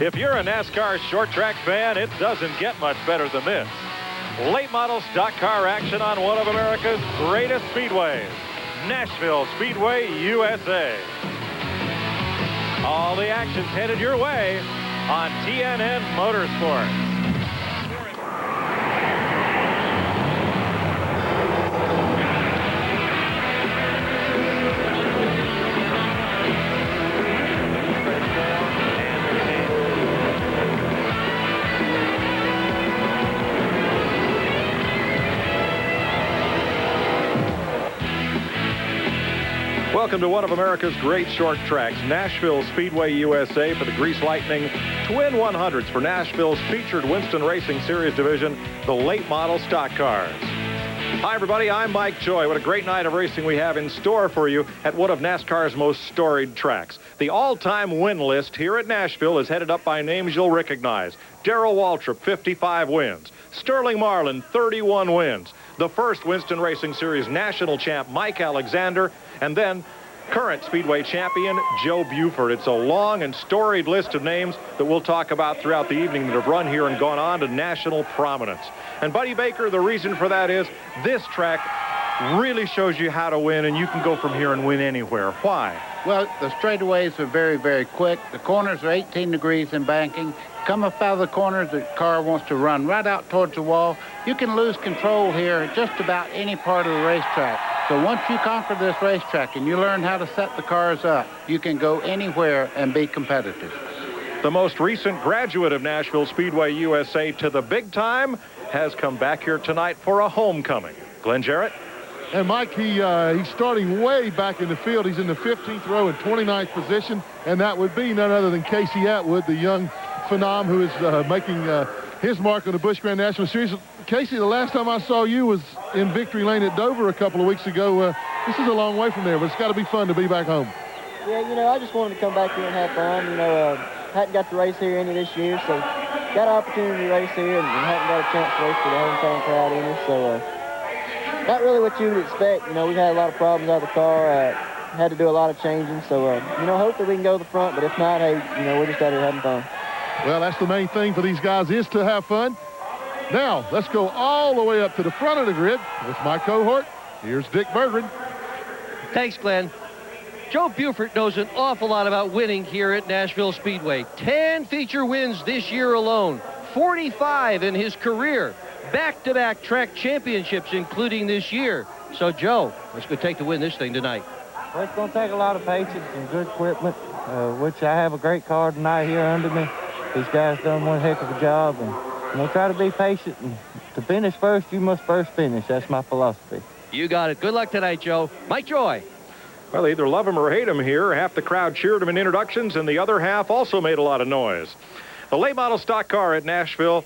If you're a NASCAR short track fan, it doesn't get much better than this. Late model stock car action on one of America's greatest speedways, Nashville Speedway USA. All the action's headed your way on TNN Motorsports. Welcome to one of America's great short tracks, Nashville Speedway USA, for the Grease Lightning Twin 100s for Nashville's featured Winston Racing Series division, the late model stock cars. Hi, everybody. I'm Mike Joy. What a great night of racing we have in store for you at one of NASCAR's most storied tracks. The all-time win list here at Nashville is headed up by names you'll recognize. Darrell Waltrip, 55 wins. Sterling Marlin, 31 wins. The first Winston Racing Series national champ, Mike Alexander, and then current Speedway champion, Joe Buford. It's a long and storied list of names that we'll talk about throughout the evening that have run here and gone on to national prominence. And Buddy Baker, the reason for that is this track really shows you how to win, and you can go from here and win anywhere. Why? Well, the straightaways are very, very quick. The corners are 18 degrees in banking. Come up out of the corners, the car wants to run right out towards the wall. You can lose control here at just about any part of the racetrack. So once you conquer this racetrack and you learn how to set the cars up, you can go anywhere and be competitive. The most recent graduate of Nashville Speedway USA to the big time has come back here tonight for a homecoming. Glenn Jarrett. And Mike, he's starting way back in the field. He's in the 15th row in 29th position, and that would be none other than Casey Atwood, the young phenom who is making his mark on the Busch Grand National Series. Casey, the last time I saw you was in Victory Lane at Dover a couple of weeks ago. This is a long way from there, but it's got to be fun to be back home. Yeah, you know, I just wanted to come back here and have fun. You know, hadn't got to race here any this year, so got an opportunity to race here and hadn't got a chance to race for the hometown crowd any. So not really what you would expect. You know, we've had a lot of problems out of the car. Had to do a lot of changing. So, you know, hopefully we can go to the front, but if not, hey, you know, we're just out here having fun. Well, that's the main thing for these guys, is to have fun. Now, let's go all the way up to the front of the grid with my cohort. Here's Dick Berggren. Thanks, Glenn. Joe Buford knows an awful lot about winning here at Nashville Speedway. 10 feature wins this year alone, 45 in his career, back-to-back track championships, including this year. So, Joe, let's go take the win this thing tonight. Well, it's going to take a lot of patience and good equipment, which I have a great car tonight here under me. These guys done one heck of a job, and I'm going to try to be patient. And to finish first, you must first finish. That's my philosophy. You got it. Good luck tonight, Joe. Mike Joy. Well, they either love him or hate him here. Half the crowd cheered him in introductions, and the other half also made a lot of noise. The late model stock car at Nashville,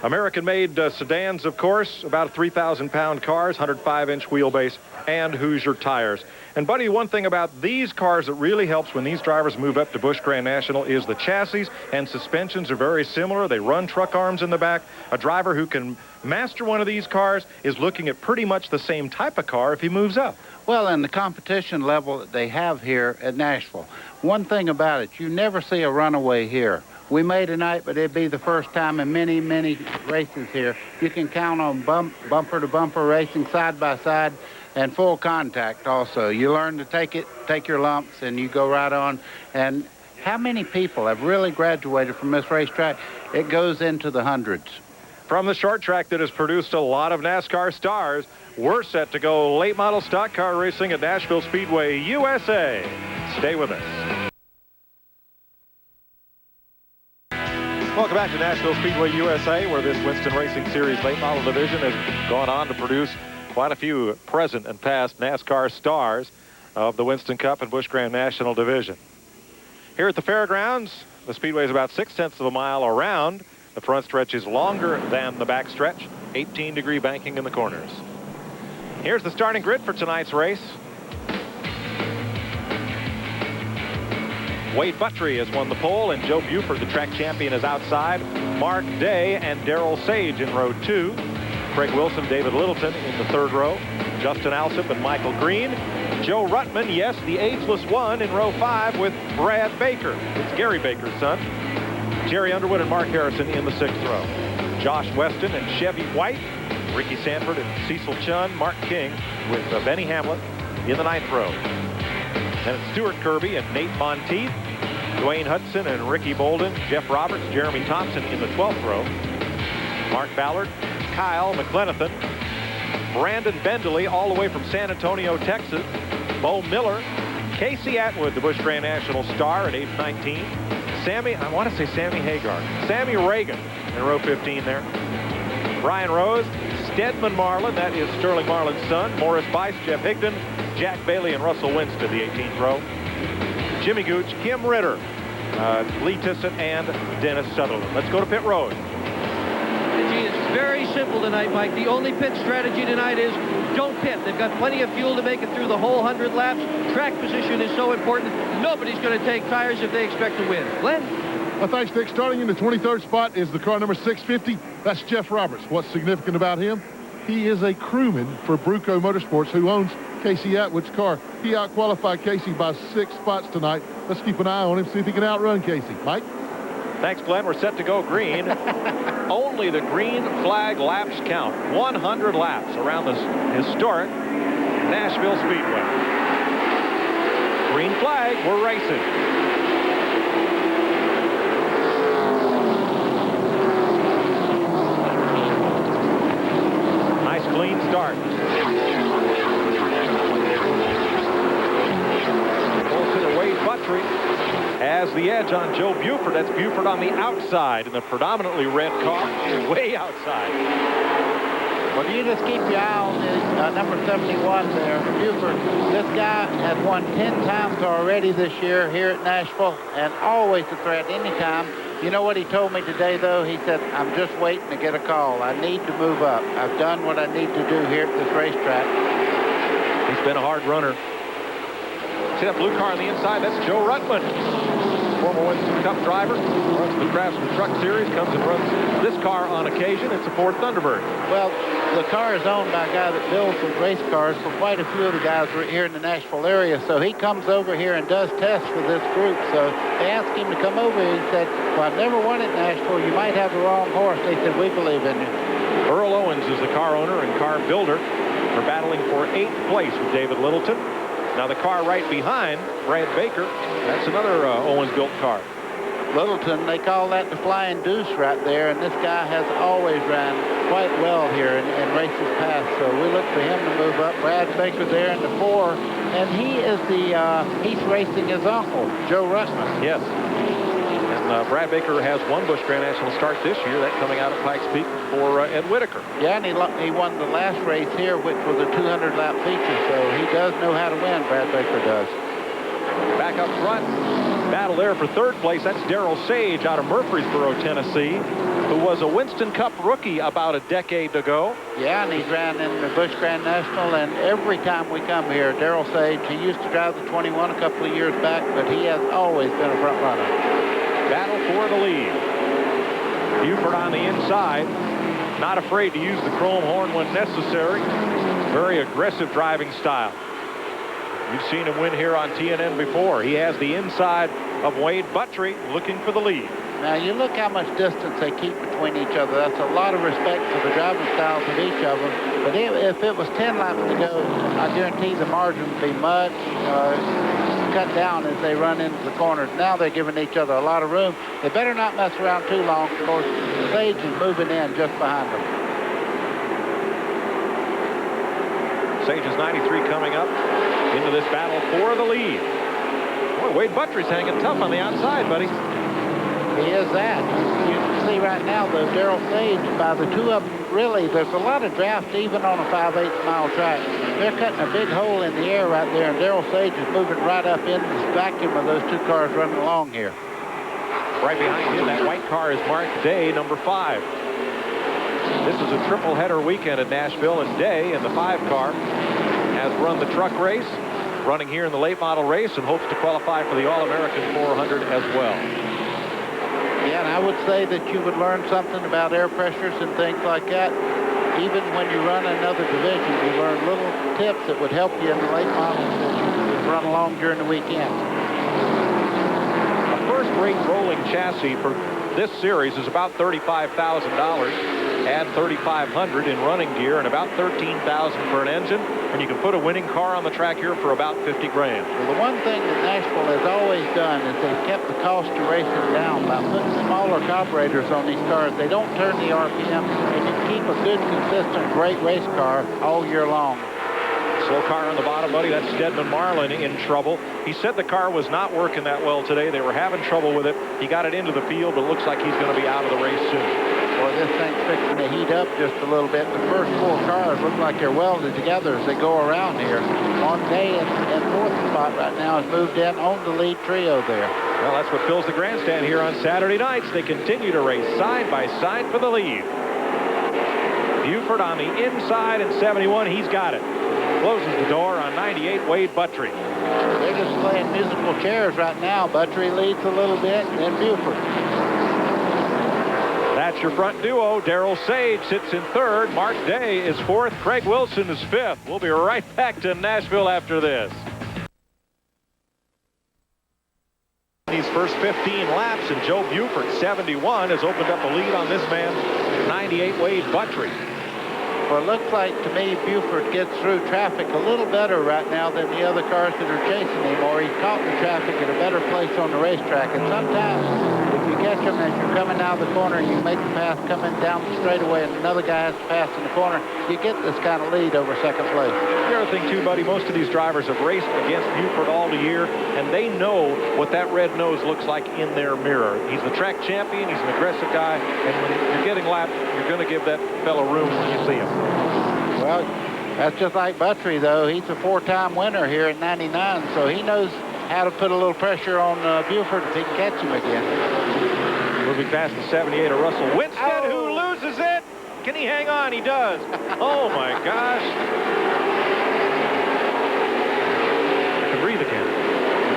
American-made sedans, of course, about 3,000-pound cars, 105-inch wheelbase, and Hoosier tires. And, Buddy, one thing about these cars that really helps when these drivers move up to Busch Grand National is the chassis and suspensions are very similar. They run truck arms in the back. A driver who can master one of these cars is looking at pretty much the same type of car if he moves up. Well, and the competition level that they have here at Nashville. One thing about it, you never see a runaway here. We may tonight, but it'd be the first time in many, many races here. You can count on bumper-to-bumper racing, side-by-side, and full contact also. You learn to take your lumps, and you go right on. And how many people have really graduated from this racetrack? It goes into the hundreds. From the short track that has produced a lot of NASCAR stars, we're set to go late model stock car racing at Nashville Speedway USA. Stay with us. Welcome back to Nashville Speedway USA, where this Winston Racing Series late model division has gone on to produce quite a few present and past NASCAR stars of the Winston Cup and Busch Grand National division. Here at the fairgrounds, the speedway is about 0.6 of a mile around. The front stretch is longer than the back stretch, 18-degree banking in the corners. Here's the starting grid for tonight's race. Wade Buttry has won the pole, and Joe Buford, the track champion, is outside. Mark Day and Darrell Sage in row 2. Craig Wilson, David Littleton in the 3rd row. Justin Alsop and Michael Green. Joe Ruttman, yes, the ageless one, in row 5 with Brad Baker. It's Gary Baker's son. Jerry Underwood and Mark Harrison in the 6th row. Josh Weston and Chevy White, Ricky Sanford and Cecil Chun, Mark King with Benny Hamlet in the 9th row. Then it's Stuart Kirby and Nate Monteith, Dwayne Hudson and Ricky Bolden, Jeff Roberts, Jeremy Thompson in the 12th row. Mark Ballard, Kyle McLenathan, Brandon Bendeley all the way from San Antonio, Texas. Bo Miller, Casey Atwood, the Busch Grand National star at age 19. Sammy Hagar. Sammy Reagan in row 15 there. Brian Rose, Stedman Marlin, that is Sterling Marlin's son. Morris Bice, Jeff Higdon, Jack Bailey, and Russell Winston, the 18th row. Jimmy Gooch, Kim Ritter, Lee Tissot, and Dennis Sutherland. Let's go to pit road. It's very simple tonight, Mike. The only pit strategy tonight is don't pit. They've got plenty of fuel to make it through the whole 100 laps. Track position is so important. Nobody's going to take tires if they expect to win. Glenn? Well, thanks, Dick. Starting in the 23rd spot is the car number 650. That's Jeff Roberts. What's significant about him? He is a crewman for Bruco Motorsports, who owns Casey Atwood's car. He outqualified Casey by 6 spots tonight. Let's keep an eye on him, see if he can outrun Casey. Mike? Thanks, Glenn. We're set to go green. Only the green flag laps count. 100 laps around this historic Nashville Speedway. Green flag, we're racing. Nice clean start. Pole sitter Wade Buttry has the edge on Joe Buford. That's Buford on the outside in the predominantly red car, way outside. Well, you just keep your eye on this number 71 there, Buford. This guy has won 10 times already this year here at Nashville, and always a threat anytime. You know what he told me today, though? He said, I'm just waiting to get a call. I need to move up. I've done what I need to do here at this racetrack. He's been a hard runner. See that blue car on the inside? That's Joe Ruttman, former Winston Cup driver. Runs the Craftsman Truck Series, comes and runs this car on occasion. It's a Ford Thunderbird. Well, the car is owned by a guy that builds some race cars for quite a few of the guys here in the Nashville area. So he comes over here and does tests for this group. So they asked him to come over here. He said, well, I've never won at Nashville. You might have the wrong horse. They said, we believe in you. Earl Owens is the car owner and car builder. They're battling for 8th place with David Littleton. Now the car right behind, Brad Baker, that's another Owens-built car. Littleton, they call that the Flying Deuce right there, and this guy has always ran quite well here in races past, so we look for him to move up. Brad Baker there in the 4, and he is he's racing his uncle, Joe Ruttman. Yes. And Brad Baker has one Busch Grand National start this year, that coming out of Pikes Peak for Ed Whitaker. Yeah, and he won the last race here, which was a 200-lap feature, so he does know how to win, Brad Baker does. Back up front, battle there for 3rd place. That's Darrell Sage out of Murfreesboro, Tennessee, who was a Winston Cup rookie about a decade ago. Yeah, and he's ran in the Busch Grand National, and every time we come here, Darrell Sage, he used to drive the 21 a couple of years back, but he has always been a front runner. Battle for the lead. Buford on the inside, not afraid to use the chrome horn when necessary. Very aggressive driving style. You've seen him win here on TNN before. He has the inside of Wade Buttry looking for the lead. Now, you look how much distance they keep between each other. That's a lot of respect for the driving styles of each of them. But if it was 10 laps to go, I guarantee the margin would be much cut down as they run into the corners. Now they're giving each other a lot of room. They better not mess around too long. Of course, Sage is moving in just behind them. Sage is 93 coming up into this battle for the lead. Boy, Wade Buttry's hanging tough on the outside, buddy. He is that. You can see right now, though, Darrell Sage, by the two of them, really, there's a lot of draft even on a 5/8 mile track. They're cutting a big hole in the air right there, and Darrell Sage is moving right up in this vacuum of those two cars running along here. Right behind him, that white car is Mark Day, number 5. This is a triple header weekend at Nashville, and Day in the 5 car has run the truck race, running here in the late model race, and hopes to qualify for the All-American 400 as well. Yeah, and I would say that you would learn something about air pressures and things like that. Even when you run another division, you learn little tips that would help you in the late models that you run along during the weekend. A first-rate rolling chassis for This series is about $35,000. Add $3,500 in running gear and about $13,000 for an engine, and you can put a winning car on the track here for about 50 grand. Well, the one thing that Nashville has always done is they've kept the cost of racing down by putting smaller carburetors on these cars. They don't turn the RPM, and you keep a good, consistent, great race car all year long. Slow car on the bottom, buddy. That's Stedman Marlin in trouble. He said the car was not working that well today. They were having trouble with it. He got it into the field, but it looks like he's going to be out of the race soon. Boy, this thing's fixing to heat up just a little bit. The first 4 cars look like they're welded together as they go around here. Monday in 4th spot right now has moved in on the lead trio there. Well, that's what fills the grandstand here on Saturday nights. They continue to race side by side for the lead. Buford on the inside in 71. He's got it. Closes the door on 98, Wade Buttry. They're just playing musical chairs right now. Buttry leads a little bit, and then Buford. That's your front duo. Darrell Sage sits in 3rd. Mark Day is 4th. Craig Wilson is 5th. We'll be right back to Nashville after this. These first 15 laps, and Joe Buford, 71, has opened up a lead on this man, 98, Wade Buttry. Well, it looks like to me Buford gets through traffic a little better right now than the other cars that are chasing him, or he's caught the traffic at a better place on the racetrack. And sometimes if you catch him as you're coming out of the corner and you make the pass coming down the straightaway and another guy has to pass in the corner, you get this kind of lead over 2nd place. The other thing too, buddy, most of these drivers have raced against Buford all the year, and they know what that red nose looks like in their mirror. He's the track champion. He's an aggressive guy, and when you're getting lapped, you're going to give that fellow room when you see him. Well, that's just like Buttry, though. He's a 4-time winner here in 99, so he knows how to put a little pressure on Buford if he can catch him again. Moving past the 78 of Russell Winston, who loses it. Can he hang on? He does. Oh, my gosh. I can breathe again.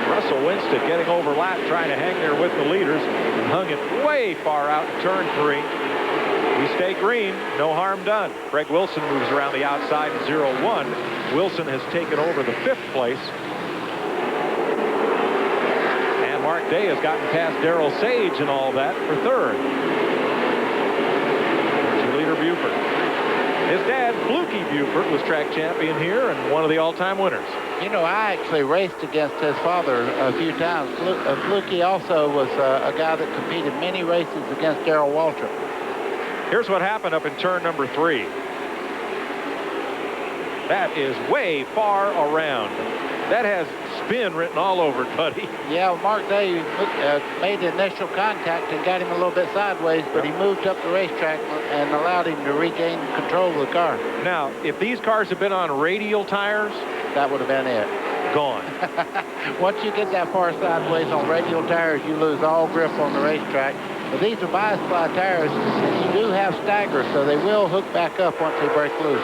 Russell Winston getting overlapped, trying to hang there with the leaders, and hung it way far out in turn 3. We stay green, no harm done. Craig Wilson moves around the outside in 0-1. Wilson has taken over the 5th place. And Mark Day has gotten past Darrell Sage and all that for 3rd. There's your leader, Buford. His dad, Fluky Buford, was track champion here and one of the all-time winners. You know, I actually raced against his father a few times. Fluky also was a guy that competed many races against Darrell Waltrip. Here's what happened up in turn number 3. That is way far around. That has spin written all over it, buddy. Yeah, well, Mark Day made the initial contact and got him a little bit sideways, but he moved up the racetrack and allowed him to regain control of the car. Now, if these cars had been on radial tires, that would have been it. Gone. Once you get that far sideways on radial tires, you lose all grip on the racetrack. But these are bias-ply tires, and you do have staggers, so they will hook back up once they break loose.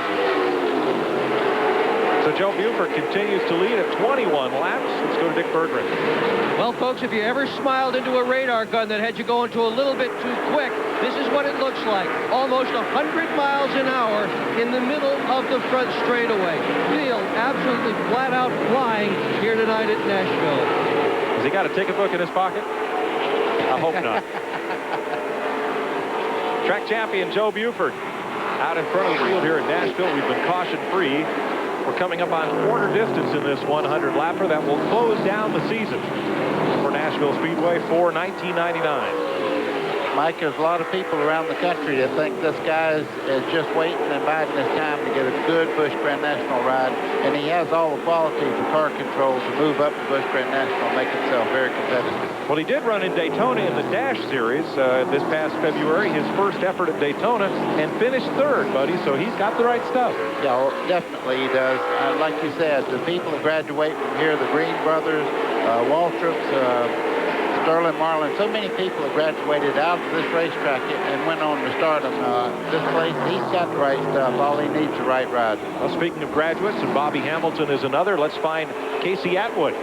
So Joe Buford continues to lead at 21 laps. Let's go to Dick Berggren. Well, folks, if you ever smiled into a radar gun that had you going to a little bit too quick, this is what it looks like. Almost 100 miles an hour in the middle of the front straightaway. Field absolutely flat out flying here tonight at Nashville. Has he got a ticket book in his pocket? I hope not. Track champion Joe Buford out in front of the field here at Nashville. We've been caution-free. We're coming up on quarter distance in this 100-lapper that will close down the season for Nashville Speedway for 1999. Mike, there's a lot of people around the country that think this guy is just waiting and biding his time to get a good Busch Grand National ride, and he has all the qualities of car control to move up to Busch Grand National and make himself very competitive. Well, he did run in Daytona in the Dash Series this past February, his first effort at Daytona, and finished 3rd, buddy, so he's got the right stuff. Yeah, well, definitely he does. Like you said, the people that graduate from here, the Green brothers, Waltrips, Sterling Marlin, so many people have graduated out of this racetrack and went on to stardom. This place, he's got the right stuff. All he needs is the right ride. Well, speaking of graduates, and Bobby Hamilton is another, let's find Casey Atwood,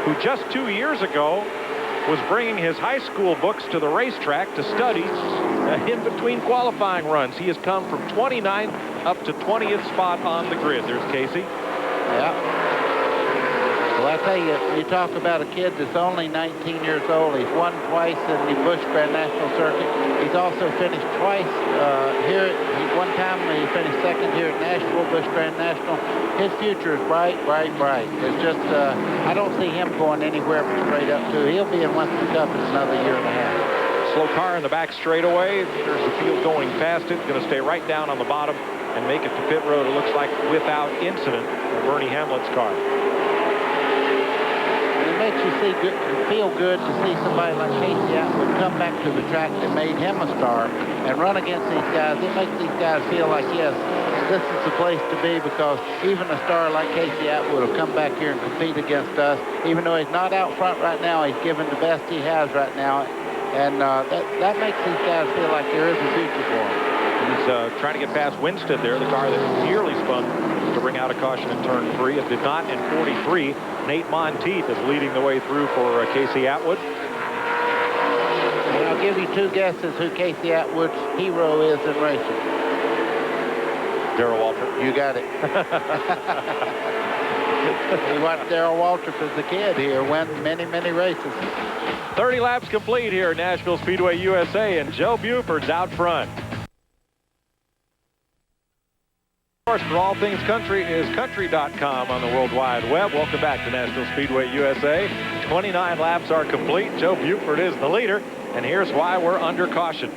who just 2 years ago was bringing his high school books to the racetrack to study in between qualifying runs. He has come from 29th up to 20th spot on the grid. There's Casey. Yeah. I tell you, you talk about a kid that's only 19 years old. He's won twice in the Busch Grand National Circuit. He's also finished twice here. One time he finished second here at Nashville, Busch Grand National. His future is bright, bright, bright. It's just, I don't see him going anywhere but straight up to. He'll be in Winston Cup in another year and a half. Slow car in the back straightaway. There's the field going past it. Going to stay right down on the bottom and make it to pit road, it looks like, without incident for Bernie Hamlet's car. It makes you feel good to see somebody like Casey Atwood come back to the track that made him a star and run against these guys. It makes these guys feel like, yes, this is the place to be, because even a star like Casey Atwood will come back here and compete against us. Even though he's not out front right now, he's giving the best he has right now. And that makes these guys feel like there is a future for him. He's trying to get past Winston there, the car that nearly spun to bring out a caution in turn 3. It did not in 43. Nate Monteith is leading the way through for Casey Atwood. And I'll give you 2 guesses who Casey Atwood's hero is in racing. Darrell Waltrip. You got it. We watched Darrell Waltrip as a kid here win many, many races. 30 laps complete here at Nashville Speedway USA, and Joe Buford's out front. Of course, for all things country is country.com on the World Wide Web. Welcome back to Nashville Speedway USA. 29 laps are complete. Joe Buford is the leader, and here's why we're under caution.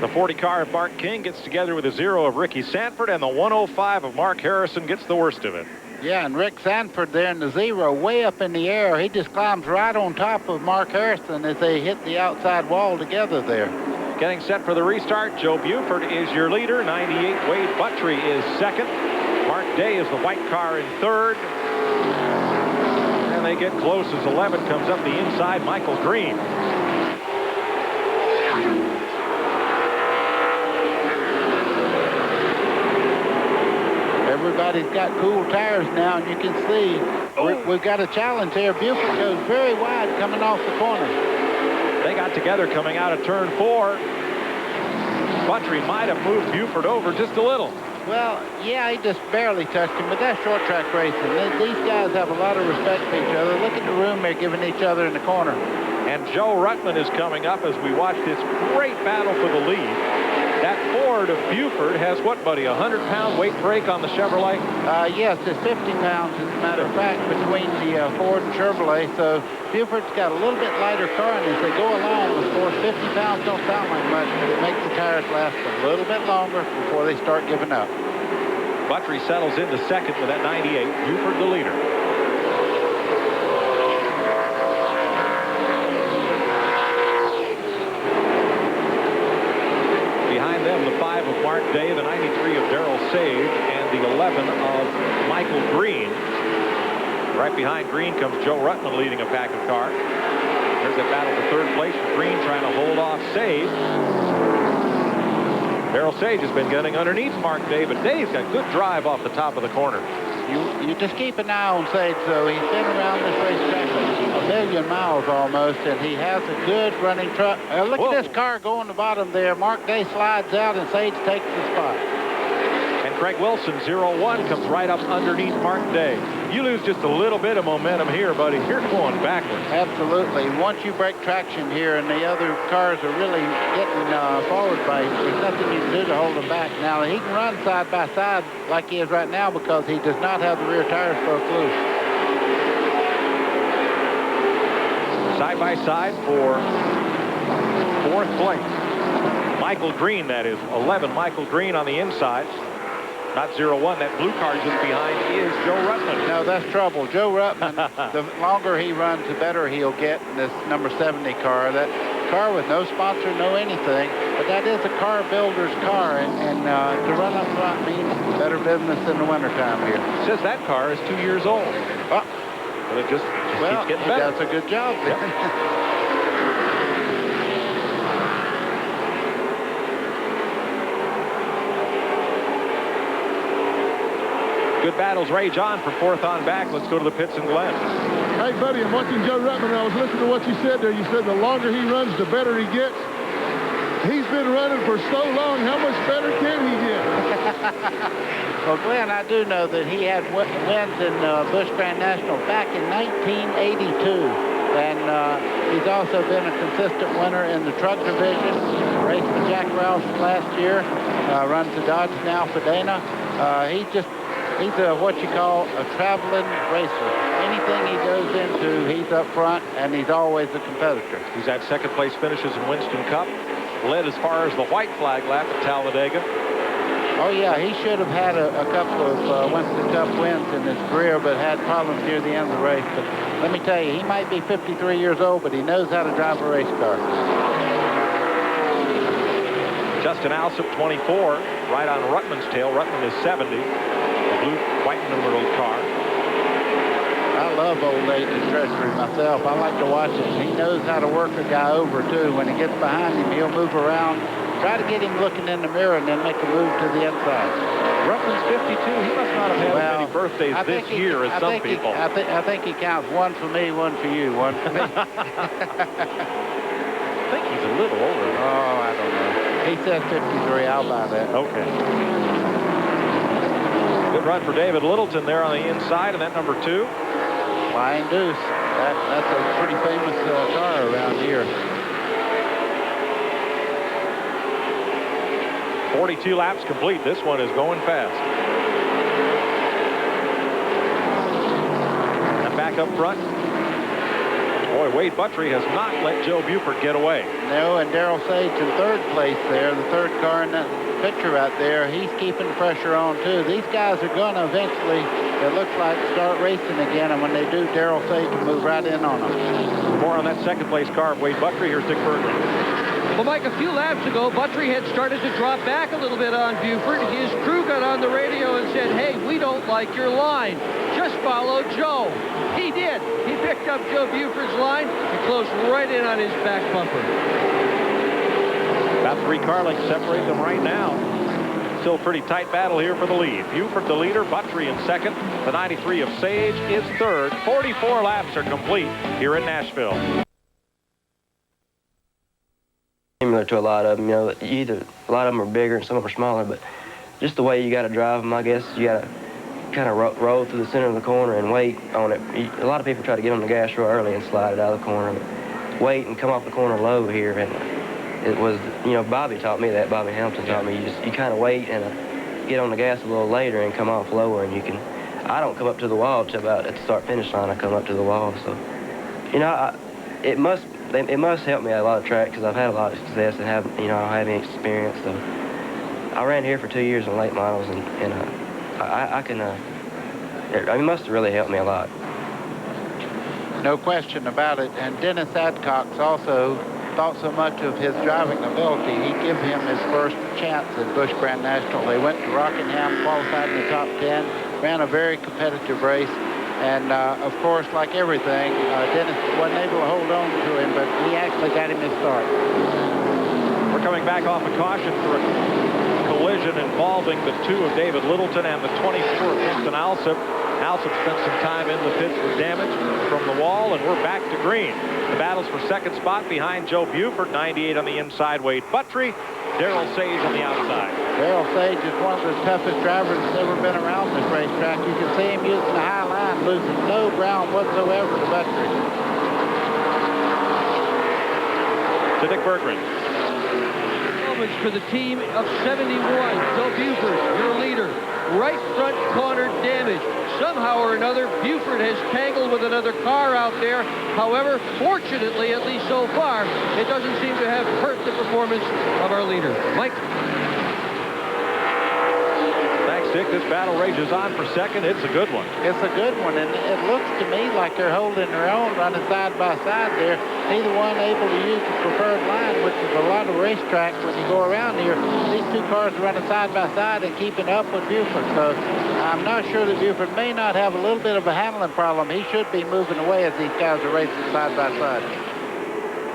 The 40 car of Mark King gets together with a 0 of Ricky Sanford, and the 105 of Mark Harrison gets the worst of it. Yeah, and Rick Sanford there in the 0, way up in the air. He just climbs right on top of Mark Harrison as they hit the outside wall together there. Getting set for the restart, Joe Buford is your leader. 98, Wade Buttry is second. Mark Day is the white car in third. And they get close as 11 comes up the inside, Michael Green. Everybody's got cool tires now, and you can see we've got a challenge here. Buford goes very wide coming off the corner. They got together coming out of turn 4. Buttry might have moved Buford over just a little. Well, yeah, he just barely touched him, but that's short track racing. These guys have a lot of respect for each other. Look at the room they're giving each other in the corner. And Joe Ruttman is coming up as we watch this great battle for the lead. That Ford of Buford has what, buddy, a 100-pound weight break on the Chevrolet? Yes, it's 50 pounds, as a matter of fact, between the Ford and Chevrolet. So Buford's got a little bit lighter car, and as they go along, of course, 50 pounds don't sound like much, but it makes the tires last a little bit longer before they start giving up. Buttry settles into second with that 98. Buford the leader. Behind them, the 5 of Mark Day, the 93 of Darrell Sage, and the 11 of Michael Green. Right behind Green comes Joe Ruttman leading a pack of cars. There's a battle for third place. Green trying to hold off Sage. Darrell Sage has been getting underneath Mark Day, but Day's got good drive off the top of the corner. You just keep an eye on Sage, though. He's been around this racetrack a million miles almost, and he has a good running truck. Look at this car go on the bottom there. Mark Day slides out, and Sage takes the spot. And Craig Wilson, 0-1, comes right up underneath Mark Day. You lose just a little bit of momentum here, buddy. You're going backwards. Absolutely. Once you break traction here and the other cars are really getting forward by you, there's nothing you can do to hold them back. Now, he can run side by side like he is right now because he does not have the rear tires broke loose. Side by side for fourth place. Michael Green, that is. 11, Michael Green on the inside. Not 0-1. That blue car just behind is Joe Ruttman. No, that's trouble. Joe Ruttman, the longer he runs, the better he'll get in this number 70 car. That car with no sponsor, no anything, but that is a car builder's car, and to run up front means better business in the wintertime here. It says that car is 2 years old. But it just keeps getting he better. does a good job there. Yep. Good battles rage on for fourth on back. Let's go to the pits and Glenn. Hey, buddy, I'm watching Joe Ruttman. I was listening to what you said there. You said the longer he runs, the better he gets. He's been running for so long. How much better can he get? Well, Glenn, I do know that he had wins in Busch Grand National back in 1982. And he's also been a consistent winner in the truck division. Raced with Jack Roush last year. Runs the Dodge now for Dana. He's what you call a traveling racer. Anything he goes into, he's up front, and he's always a competitor. He's had second place finishes in Winston Cup. Led as far as the white flag lap at Talladega. Oh, yeah, he should have had a couple of Winston Cup wins in his career, but had problems near the end of the race. But let me tell you, he might be 53 years old, but he knows how to drive a race car. Justin Alsop, 24, right on Ruttman's tail. Ruttman is 70. The blue, white numeral car. I love old age and treachery myself. I like to watch it. He knows how to work a guy over, too. When he gets behind him, he'll move around. Try to get him looking in the mirror and then make a move to the inside. Ruttman's 52. He must not have had as many birthdays this year as some people. I think he counts one for me, one for you, one for me. I think he's a little older. Oh, I don't know. He says 53. I'll buy that. Okay. Good run for David Littleton there on the inside, and that number 2. Flying Deuce. That's a pretty famous car around here. 42 laps complete. This one is going fast. And back up front. Boy, Wade Buttry has not let Joe Buford get away. No, and Darrell Sage in third place there, the third car in that picture right there. He's keeping the pressure on, too. These guys are going to eventually, it looks like, start racing again, and when they do, Darrell Sage will move right in on them. More on that second place car of Wade Buttry. Here's Dick Berglund. Well, Mike, a few laps ago, Buttry had started to drop back a little bit on Buford. His crew got on the radio and said, hey, we don't like your line. Just follow Joe. He did. He picked up Joe Buford's line and closed right in on his back bumper. About 3 car lengths separate them right now. Still a pretty tight battle here for the lead. Buford the leader, Buttry in second. The 93 of Sage is third. 44 laps are complete here in Nashville. Similar to a lot of them, you know, a lot of them are bigger and some of them are smaller, but just the way you got to drive them, I guess, you got to kind of roll through the center of the corner and wait on it. A lot of people try to get on the gas real early and slide it out of the corner, but wait and come off the corner low here. And it was, you know, Bobby taught me that. Bobby Hamilton taught me you kind of wait and get on the gas a little later and come off lower, and you can. I don't come up to the wall till about at the start-finish line. I come up to the wall, so you know, it must help me at a lot of tracks because I've had a lot of success and having experience. So I ran here for 2 years in late models, and it must have really helped me a lot. No question about it. And Dennis Adcox also thought so much of his driving ability, he'd give him his first chance at Busch Grand National. They went to Rockingham, qualified in the top 10, ran a very competitive race. And, of course, like everything, Dennis wasn't able to hold on to him, but he actually got him his start. We're coming back off a caution for a collision involving the 2 of David Littleton and the 24 of Winston Alsop. Alsop spent some time in the pits with damage from the wall, and we're back to green. The battles for second spot behind Joe Buford, 98 on the inside, Wade Buttry, Darrell Sage on the outside. Darrell Sage is one of the toughest drivers that's ever been around this racetrack. You can see him using the high line, losing no ground whatsoever to Buttry. To Dick Berggren. Moments for the team of 71. Joe Buford, your leader. Right front corner damage. Somehow or another, Buford has tangled with another car out there. However, fortunately, at least so far, it doesn't seem to have hurt the performance of our leader. Mike? Thanks, Dick. This battle rages on for second. It's a good one. It's a good one, and it looks to me like they're holding their own, running side by side there. Neither one able to use the preferred line, which is a lot of racetracks when you go around here. These 2 cars are running side by side and keeping up with Buford. So I'm not sure that Buford may not have a little bit of a handling problem. He should be moving away as these guys are racing side by side.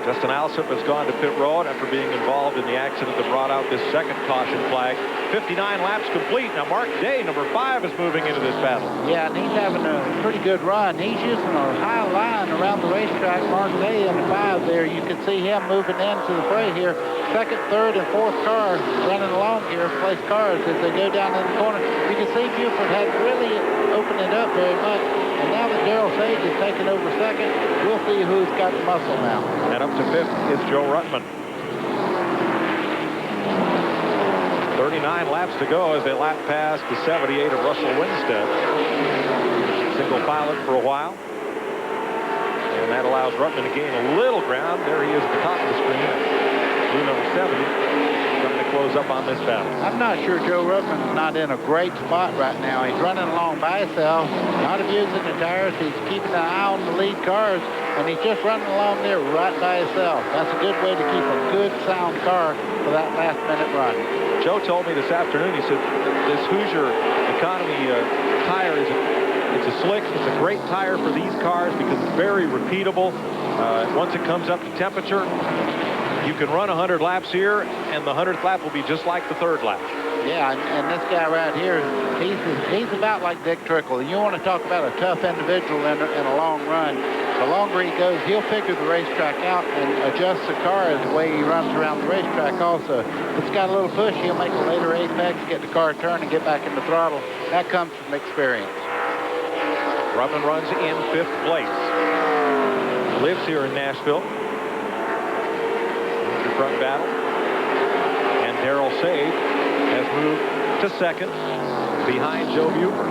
Justin Alsop has gone to pit road after being involved in the accident that brought out this second caution flag. 59 laps complete. Now Mark Day, number 5, is moving into this battle. Yeah, and he's having a pretty good run. He's using a high line around the racetrack. Mark Day in the 5 there. You can see him moving into the fray here. Second, third, and fourth car running along here, place cars as they go down in the corner. You can see Buford hadn't really opened it up very much. And now that Darrell Sage is taking over second, we'll see who's got the muscle now. And up to 5th is Joe Ruttman. 39 laps to go as they lap past the 78 of Russell Winstead. Single pilot for a while. And that allows Ruttman to gain a little ground. There he is at the top of the screen. Blue number 70 trying to close up on this battle. I'm not sure Joe Ruttman's not in a great spot right now. He's running along by himself, not abusing the tires. He's keeping an eye on the lead cars, and he's just running along there right by himself. That's a good way to keep a good, sound car for that last-minute run. Joe told me this afternoon, he said, this Hoosier economy tire it's a slick, it's a great tire for these cars because it's very repeatable. Once it comes up to temperature, you can run 100 laps here, and the 100th lap will be just like the 3rd lap. Yeah, and this guy right here, he's about like Dick Trickle. You want to talk about a tough individual in a long run. The longer he goes, he'll figure the racetrack out and adjust the car as the way he runs around the racetrack also. If it's got a little push, he'll make a later apex, get the car turned, and get back in the throttle. That comes from experience. Ruttman runs in 5th place. Lives here in Nashville. Front battle. And Darrell Sage has moved to 2nd behind Joe Buford.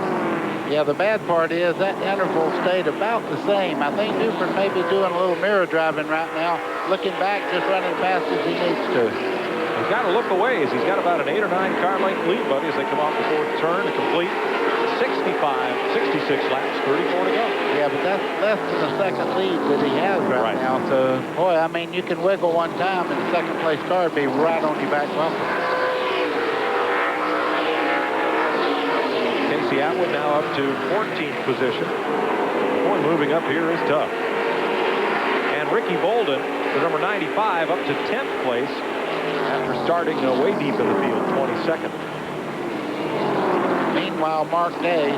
Yeah, the bad part is that interval stayed about the same. I think Buford may be doing a little mirror driving right now, looking back, just running fast as he needs to. He's got to look away as he's got about an 8 or 9 car length lead, buddy, as they come off the 4th turn to complete 66 laps, 34 to go. Yeah, but that's less than the second lead that he has right now. So, boy, I mean, you can wiggle one time and the second place car would be right on your back bumper. Casey Atwood now up to 14th position. Boy, moving up here is tough. And Ricky Bolden, the number 95, up to 10th place after starting way deep in the field, 22nd. Meanwhile, Mark Day,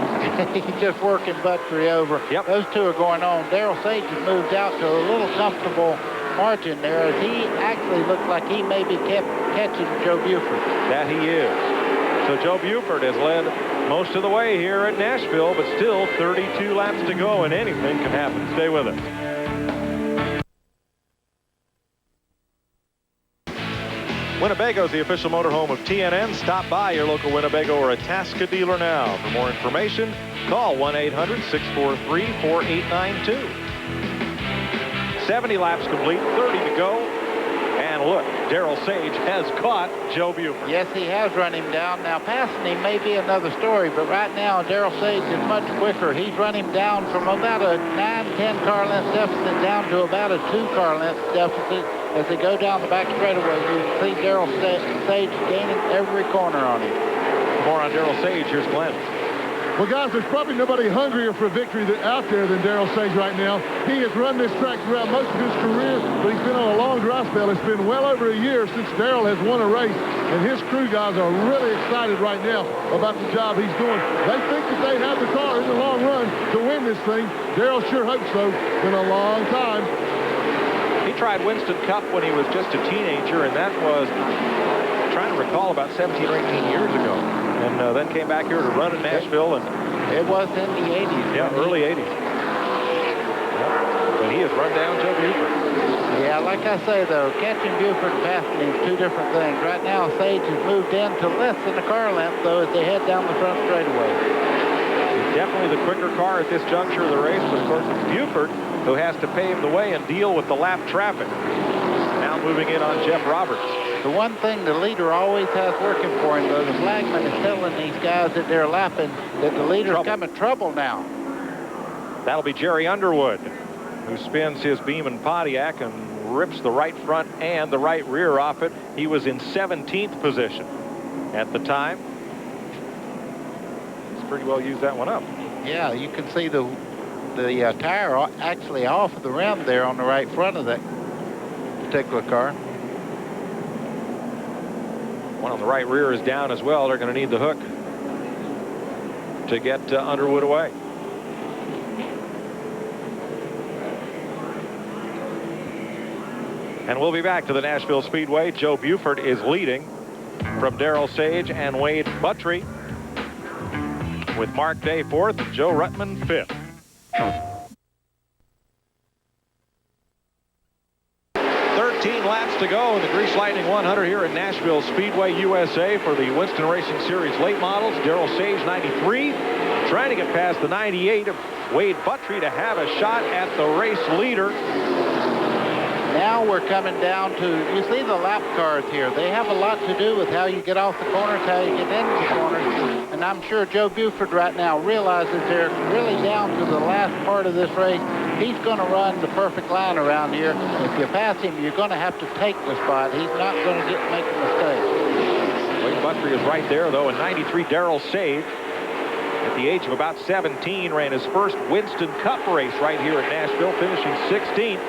he's just working Buttrey over. Yep. Those two are going on. Darrell Sage has moved out to a little comfortable margin there as he actually looks like he may be catching Joe Buford. That he is. So Joe Buford has led most of the way here at Nashville, but still 32 laps to go, and anything can happen. Stay with us. Winnebago is the official motorhome of TNN. Stop by your local Winnebago or Itasca dealer now. For more information, call 1-800-643-4892. 70 laps complete, 30 to go. And look, Darrell Sage has caught Joe Buford. Yes, he has run him down. Now, passing him may be another story, but right now, Darrell Sage is much quicker. He's run him down from about a 9-10 car length deficit down to about a 2 car length deficit. As they go down the back straightaway, you can see Darrell Sage gaining every corner on him. More on Darrell Sage. Here's Glenn. Well, guys, there's probably nobody hungrier for victory out there than Darrell Sage right now. He has run this track throughout most of his career, but he's been on a long dry spell. It's been well over a year since Darrell has won a race, and his crew guys are really excited right now about the job he's doing. They think that they have the car in the long run to win this thing. Darrell sure hopes so. It's been a long time. He tried Winston Cup when he was just a teenager, and that was, I'm trying to recall, about 17 or 18 years ago. And then came back here to run at Nashville. And it was in the 80s. Yeah, early 80s. Yep. But he has run down Joe Buford. Yeah, like I say, though, catching Buford and passing him is two different things. Right now, Sage has moved in to less than a car length, though, as they head down the front straightaway. He's definitely the quicker car at this juncture of the race, but of course it's Buford who has to pave the way and deal with the lap traffic. Now moving in on Jeff Roberts. The one thing the leader always has working for him, though, the flagman is telling these guys that they're lapping that the leader's coming trouble now. That'll be Jerry Underwood, who spins his Beaman Pontiac and rips the right front and the right rear off it. He was in 17th position at the time. He's pretty well used that one up. Yeah, you can see the tire actually off of the rim there on the right front of that particular car. One on the right rear is down as well. They're going to need the hook to get Underwood away. And we'll be back to the Nashville Speedway. Joe Buford is leading from Darrell Sage and Wade Buttry, with Mark Day fourth and Joe Ruttman fifth. 13 laps to go in the Grease Lightning 100 here at Nashville Speedway USA for the Winston Racing Series late models. Darrell Sage 93, trying to get past the 98 of Wade Buttry to have a shot at the race leader. Now we're coming down to, you see the lap cars here. They have a lot to do with how you get off the corners, how you get into the corners. And I'm sure Joe Buford right now realizes they're really down to the last part of this race. He's going to run the perfect line around here. If you pass him, you're going to have to take the spot. He's not going to make a mistake. Wade Buttry is right there, though. In 93, Darrell Sage, at the age of about 17, ran his first Winston Cup race right here at Nashville, finishing 16th.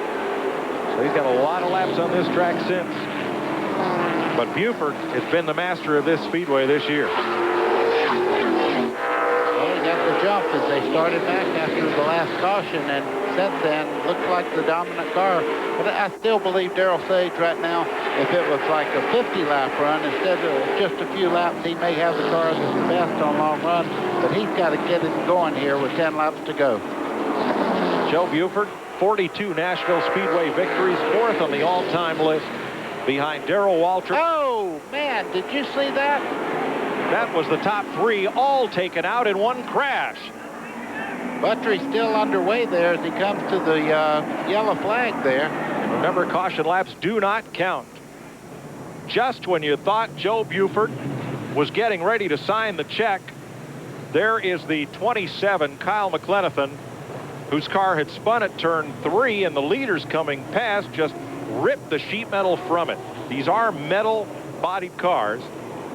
So he's got a lot of laps on this track since. But Buford has been the master of this speedway this year. Well, he got the jump as they started back after the last caution, and since then looked like the dominant car. But I still believe Darrell Sage right now, if it was like a 50-lap run instead of just a few laps, he may have the car that's the best on long run. But he's got to get it going here with 10 laps to go. Joe Buford, 42 Nashville Speedway victories, fourth on the all-time list behind Darrell Waltrip. Oh, man, did you see that? That was the top three, all taken out in one crash. Buttry's still underway there as he comes to the yellow flag there. And remember, caution laps do not count. Just when you thought Joe Buford was getting ready to sign the check, there is the 27, Kyle McLenathan, whose car had spun at turn 3, and the leaders coming past just ripped the sheet metal from it. These are metal-bodied cars.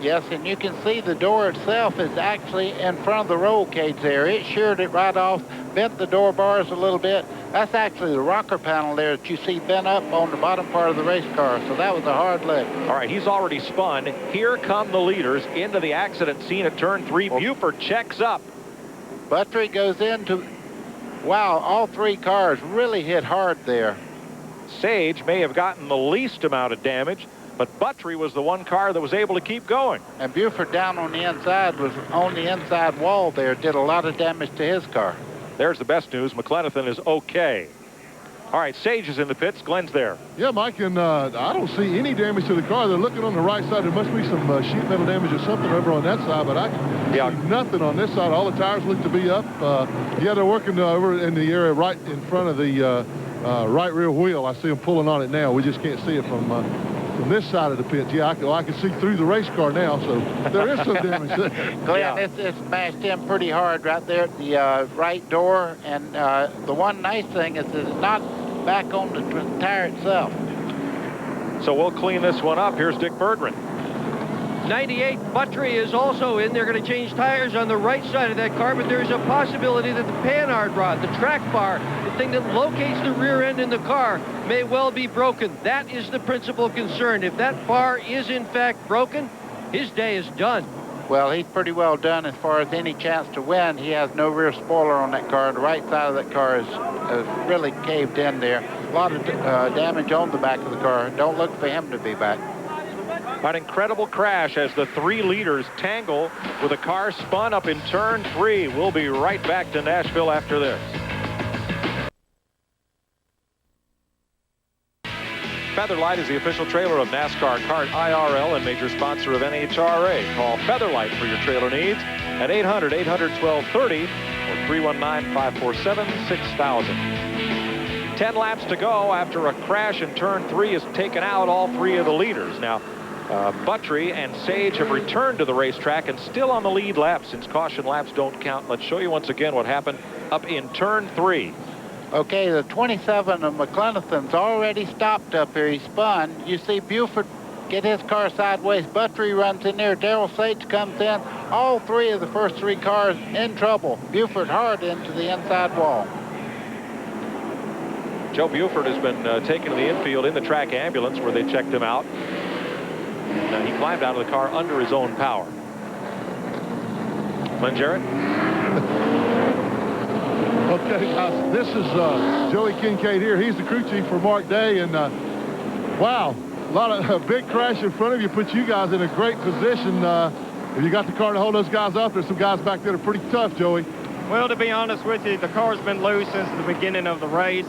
Yes, and you can see the door itself is actually in front of the roll cage there. It sheared it right off, bent the door bars a little bit. That's actually the rocker panel there that you see bent up on the bottom part of the race car, so that was a hard lick. All right, he's already spun. Here come the leaders into the accident scene at turn 3. Buford checks up. Buttry goes into... Wow, all three cars really hit hard there. Sage may have gotten the least amount of damage, but Buttry was the one car that was able to keep going. And Buford down on the inside was on the inside wall there, did a lot of damage to his car. There's the best news. McLenathan is okay. All right, Sage is in the pits. Glenn's there. Yeah, Mike, and I don't see any damage to the car. They're looking on the right side. There must be some sheet metal damage or something over on that side, but I see nothing on this side. All the tires look to be up. Yeah, they're working over in the area right in front of the right rear wheel. I see them pulling on it now. We just can't see it from this side of the pits. Yeah, I can see through the race car now, so there is some damage there. Glenn, it's smashed in pretty hard right there at the right door, and the one nice thing is that it's not back on the tire itself. So we'll clean this one up. Here's Dick Bergman. 98, Buttry is also in. They're going to change tires on the right side of that car, but there's a possibility that the panhard rod, the track bar, the thing that locates the rear end in the car, may well be broken. That is the principal concern. If that bar is in fact broken, his day is done. Well, he's pretty well done as far as any chance to win. He has no rear spoiler on that car. The right side of that car is really caved in there. A lot of damage on the back of the car. Don't look for him to be back. An incredible crash as the three leaders tangle with a car spun up in turn 3. We'll be right back to Nashville after this. Featherlight is the official trailer of NASCAR Kart IRL and major sponsor of NHRA. Call Featherlight for your trailer needs at 800-800-1230 or 319-547-6000. 10 laps to go after a crash in turn 3 has taken out all three of the leaders. Now, Buttry and Sage have returned to the racetrack and still on the lead lap since caution laps don't count. Let's show you once again what happened up in turn 3. Okay, the 27 of McLenathan's already stopped up here. He spun. You see Buford get his car sideways. Buttry runs in there. Darrell Sage comes in. All three of the first three cars in trouble. Buford hard into the inside wall. Joe Buford has been taken to the infield in the track ambulance where they checked him out. And he climbed out of the car under his own power. Glenn Jarrett? Okay, guys, this is Joey Kincaid here. He's the crew chief for Mark Day, and wow, a lot of big crash in front of you put you guys in a great position. If you got the car to hold those guys up, there's some guys back there that are pretty tough, Joey. Well, to be honest with you, the car's been loose since the beginning of the race.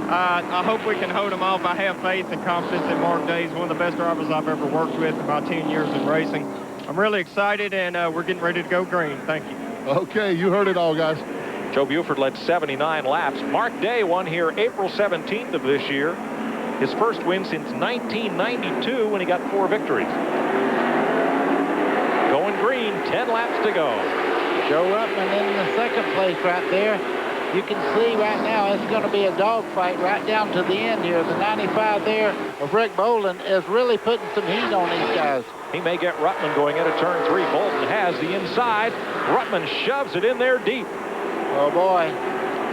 I hope we can hold them off. I have faith and confidence in Mark Day. He's one of the best drivers I've ever worked with in my 10 years in racing. I'm really excited, and we're getting ready to go green. Thank you. Okay, you heard it all, guys. Joe Buford led 79 laps. Mark Day won here April 17th of this year. His first win since 1992 when he got 4 victories. Going green, 10 laps to go. Joe Ruttman in the second place right there. You can see right now it's going to be a dogfight right down to the end here. The 95 there of Rick Bolden is really putting some heat on these guys. He may get Ruttman going into turn 3. Bolden has the inside. Ruttman shoves it in there deep. Oh, boy.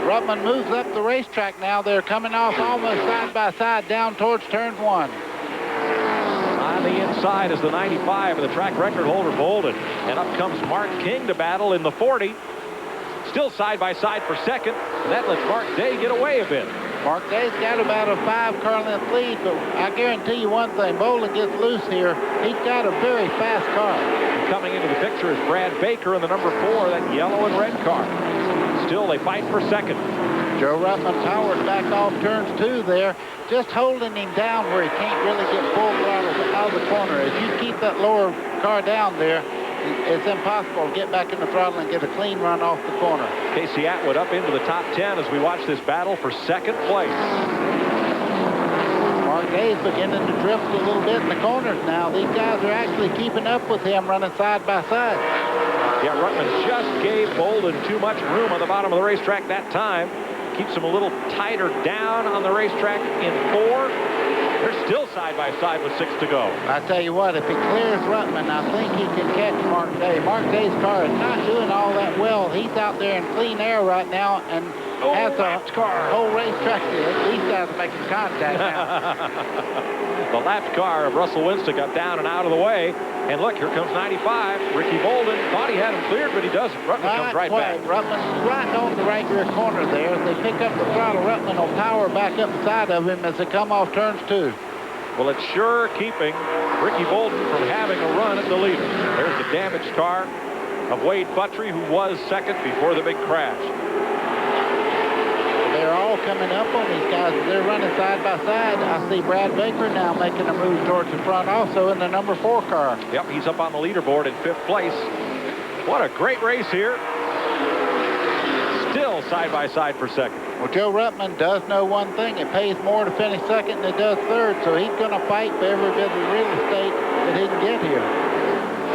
Ruttman moves up the racetrack now. They're coming off almost side by side down towards turn 1. On the inside is the 95 of the track record holder, Bolden. And up comes Mark King to battle in the 40. Still side by side for second. And that lets Mark Day get away a bit. Mark Day's got about a 5-car length lead, but I guarantee you one thing. Bolden gets loose here. He's got a very fast car. And coming into the picture is Brad Baker in the number 4, that yellow and red car. Still, they fight for second. Joe Ruttman powered back off turns 2 there, just holding him down where he can't really get full throttle out of the corner. If you keep that lower car down there, it's impossible to get back in the throttle and get a clean run off the corner. Casey Atwood up into the top 10 as we watch this battle for second place. Mark Day's beginning to drift a little bit in the corners now. These guys are actually keeping up with him running side by side. Yeah, Ruttman just gave Bolden too much room on the bottom of the racetrack that time. Keeps him a little tighter down on the racetrack in 4. They're still side by side with 6 to go. I tell you what, if he clears Ruttman, I think he can catch Mark Day. Mark Day's car is not doing all that well. He's out there in clean air right now and has the whole racetrack. These guys are making contact now. The lapped car of Russell Winston got down and out of the way. And look, here comes 95. Ricky Bolden thought he had him cleared, but he doesn't. Ruttman comes right back. Ruttman's right on the right rear corner there. As they pick up the throttle, Ruttman will power back up the side of him as they come off turns 2. Well, it's sure keeping Ricky Bolden from having a run at the leader. There's the damaged car of Wade Buttry, who was second before the big crash. They're all coming up on these guys. They're running side by side. I see Brad Baker now making a move towards the front also in the number 4 car. Yep, he's up on the leaderboard in 5th place. What a great race here. Still side by side for second. Well, Joe Ruttman does know one thing. It pays more to finish second than it does third, so he's going to fight for every bit of real estate that he can get here.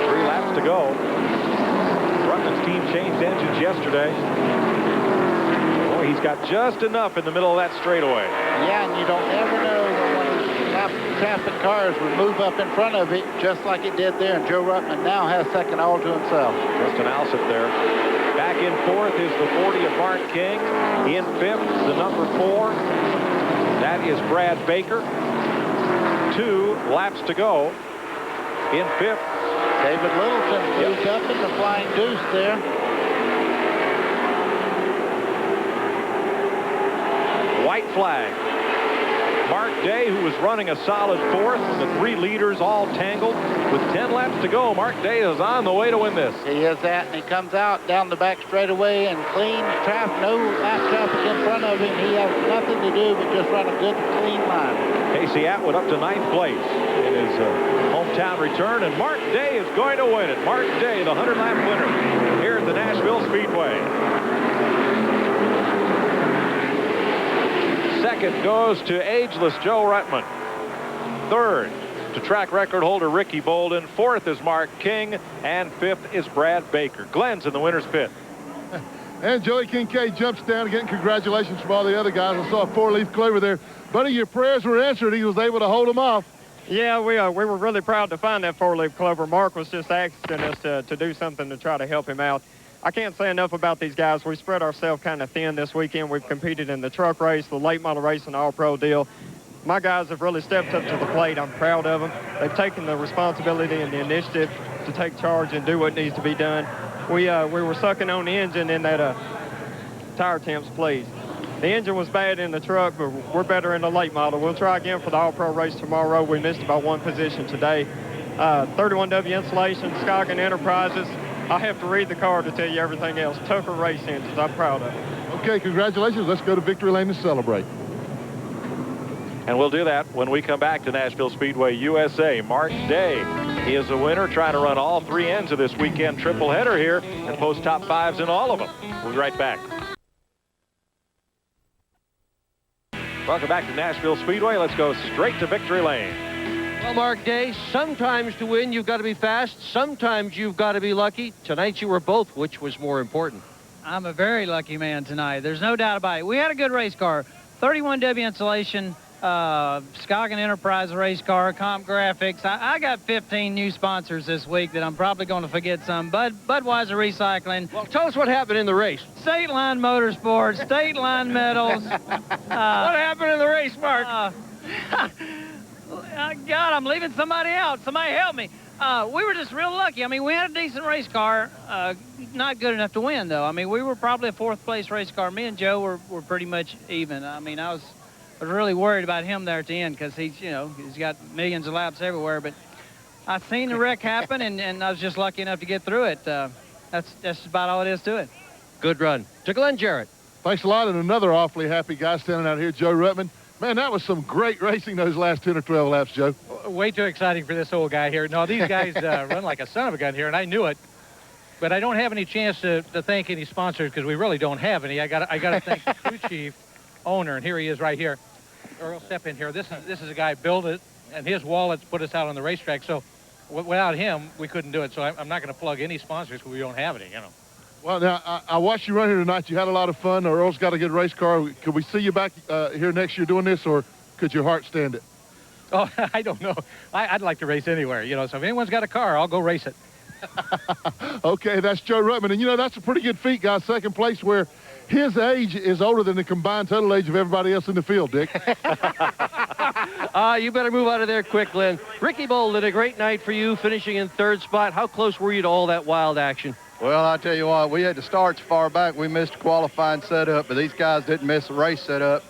3 laps to go. Ruttman's team changed engines yesterday. Boy, he's got just enough in the middle of that straightaway. Yeah, and you don't ever know when one of these traffic cars would move up in front of it just like it did there, and Joe Ruttman now has second all to himself. Justin Alsop there. Back in 4th is the 40 of Mark King. In 5th, the number 4. That is Brad Baker. 2 laps to go. In 5th. David Littleton moved up in the Flying Deuce there. White flag. Mark Day, who was running a solid 4th, and the 3 leaders all tangled. With 10 laps to go, Mark Day is on the way to win this. He is that, and he comes out down the back straightaway and clean traffic, no lap traffic in front of him. He has nothing to do but just run a good, clean line. Casey Atwood up to 9th place in his hometown return, and Mark Day is going to win it. Mark Day, the 100-lap winner here at the Nashville Speedway. Second goes to ageless Joe Ruttman. 3rd to track record holder Ricky Bolden. 4th is Mark King, and 5th is Brad Baker. Glenn's in the winner's pit. And Joey Kincaid jumps down again. Congratulations from all the other guys. I saw a 4-leaf clover there. Buddy, your prayers were answered. He was able to hold them off. Yeah, we were really proud to find that 4-leaf clover. Mark was just asking us to do something to try to help him out. I can't say enough about these guys. We spread ourselves kind of thin this weekend. We've competed in the truck race, the late model race, and all-pro deal. my guys have really stepped up to the plate. I'm proud of them. They've taken the responsibility and the initiative to take charge and do what needs to be done. We were sucking on the engine in that tire temps, please. The engine was bad in the truck, but we're better in the late model. We'll try again for the All-Pro race tomorrow. We missed about one position today. 31W Insulation, Scoggin Enterprises. I have to read the card to tell you everything else. Tucker Race Engines, I'm proud of it. Okay, congratulations. Let's go to Victory Lane and celebrate. And we'll do that when we come back to Nashville Speedway USA. Mark Day is the winner, trying to run all 3 ends of this weekend triple header here and post top 5s in all of them. We'll be right back. Welcome back to Nashville Speedway. Let's go straight to Victory Lane. Well, Mark Day, sometimes to win, you've got to be fast. Sometimes you've got to be lucky. Tonight you were both. Which was more important? I'm a very lucky man tonight. There's no doubt about it. We had a good race car. 31W Insulation, Scoggin Enterprise race car, Comp Graphics. I got 15 new sponsors this week that I'm probably going to forget some. Budweiser Recycling. Well, tell us what happened in the race. State Line Motorsports, State Line Metals. What happened in the race, Mark? God, I'm leaving somebody out. Somebody help me. We were just real lucky. I mean, we had a decent race car. Not good enough to win, though. I mean, we were probably a 4th place race car. Me and Joe were pretty much even. I mean, I was really worried about him there at the end because he's got millions of laps everywhere. But I seen the wreck happen, and I was just lucky enough to get through it. That's about all it is to it. Good run. To Glenn Jarrett. Thanks a lot, and another awfully happy guy standing out here, Joe Ruttman. Man, that was some great racing those last 10 or 12 laps, Joe. Way too exciting for this old guy here. No, these guys run like a son of a gun here, and I knew it. But I don't have any chance to thank any sponsors because we really don't have any. I got to thank the crew chief, owner, and here he is right here. Earl, step in here. This is a guy built it, and his wallets put us out on the racetrack. So without him, we couldn't do it. So I'm not going to plug any sponsors because we don't have any, Well, now, I watched you run here tonight. You had a lot of fun. Earl's got a good race car. Could we see you back here next year doing this, or could your heart stand it? Oh, I don't know. I'd like to race anywhere, So if anyone's got a car, I'll go race it. Okay, that's Joe Ruttman. And, that's a pretty good feat, guys. 2nd place, where his age is older than the combined total age of everybody else in the field, Dick. You better move out of there quick, Glenn. Ricky Bolden, a great night for you, finishing in 3rd spot. How close were you to all that wild action? Well, I tell you what, we had to start so far back. We missed a qualifying setup, but these guys didn't miss the race setup.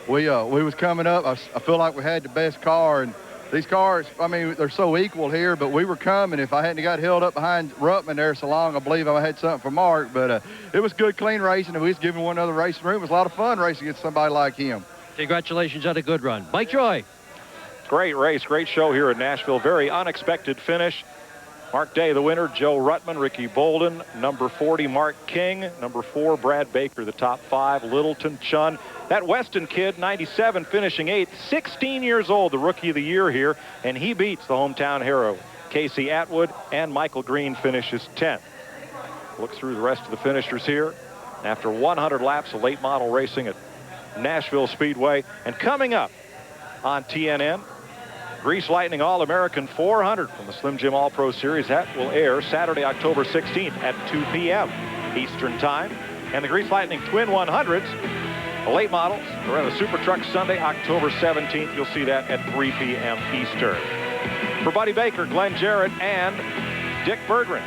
We was coming up. I feel like we had the best car, and these cars, I mean, they're so equal here, but we were coming. If I hadn't got held up behind Ruttman there so long, I believe I had something for Mark. But it was good, clean racing, and we was giving one another racing room. It was a lot of fun racing against somebody like him. Congratulations on a good run. Mike Joy. Great race, great show here in Nashville. Very unexpected finish. Mark Day, the winner. Joe Ruttman, Ricky Bolden, number 40, Mark King, number 4, Brad Baker, the top 5, Littleton Chun. That Weston kid, 97, finishing 8th, 16 years old, the Rookie of the Year here, and he beats the hometown hero. Casey Atwood and Michael Green finishes 10th. Look through the rest of the finishers here. After 100 laps of late model racing at Nashville Speedway. And coming up on TNN, Grease Lightning All-American 400 from the Slim Jim All-Pro Series. That will air Saturday, October 16th at 2 p.m. Eastern Time. And the Grease Lightning Twin 100s, the late models, around the Super Truck Sunday, October 17th. You'll see that at 3 p.m. Eastern. For Buddy Baker, Glenn Jarrett, and Dick Berggren,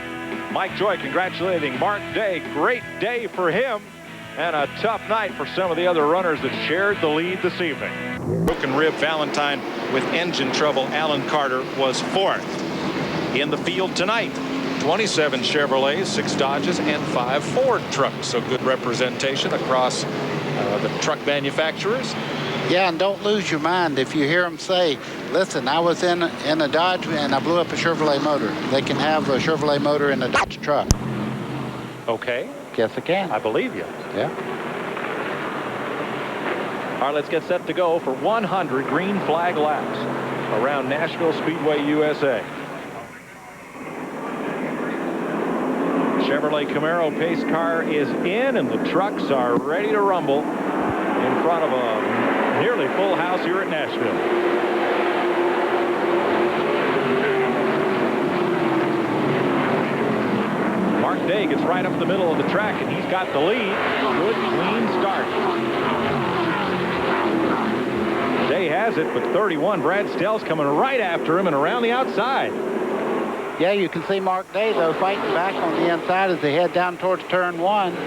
Mike Joy congratulating Mark Day. Great day for him, and a tough night for some of the other runners that shared the lead this evening. Broken rib Valentine with engine trouble. Alan Carter was 4th. In the field tonight, 27 Chevrolets, 6 Dodges, and 5 Ford trucks. So good representation across the truck manufacturers. Yeah, and don't lose your mind if you hear them say, listen, I was in a Dodge and I blew up a Chevrolet motor. They can have a Chevrolet motor in a Dodge truck. Okay. Yes, they can. I believe you. Yeah. All right, let's get set to go for 100 green flag laps around Nashville Speedway USA. Chevrolet Camaro pace car is in, and the trucks are ready to rumble in front of a nearly full house here at Nashville. Mark Day gets right up the middle of the track, and he's got the lead. Good, clean start. Day has has it, but 31, Brad Stell's coming right after him and around the outside. Yeah, you can see Mark Day, though, fighting back on the inside as they head down towards turn 1. 3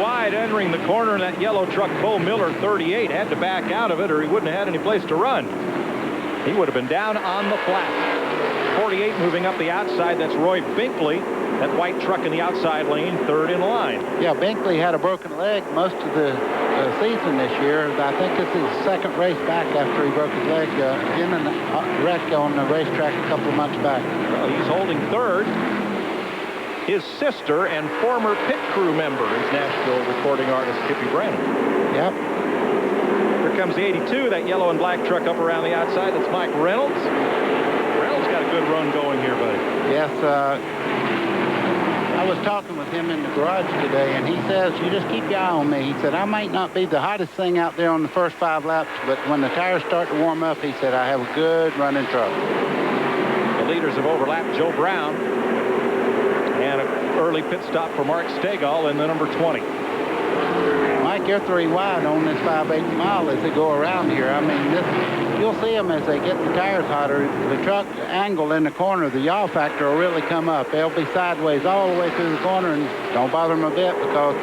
wide entering the corner, and that yellow truck, Bo Miller, 38, had to back out of it or he wouldn't have had any place to run. He would have been down on the flat. 48 moving up the outside. That's Roy Binkley. That white truck in the outside lane, 3rd in line. Yeah, Binkley had a broken leg most of the season this year. I think this is his 2nd race back after he broke his leg in a wreck on the racetrack a couple of months back. Well, he's holding 3rd. His sister and former pit crew member is Nashville recording artist Kippy Brennan. Yep. Here comes the 82, that yellow and black truck up around the outside. That's Mike Reynolds. Reynolds got a good run going here, buddy. Yes, I was talking with him in the garage today, and he says, you just keep your eye on me. He said, I might not be the hottest thing out there on the first 5 laps, but when the tires start to warm up, he said, I have a good running truck. The leaders have overlapped Joe Brown, and an early pit stop for Mark Stegall in the number 20. Mike, you're 3 wide on this 5/8 mile as they go around here. I mean, you'll see them as they get the tires hotter. The truck angle in the corner, the yaw factor will really come up. They'll be sideways all the way through the corner, and don't bother them a bit because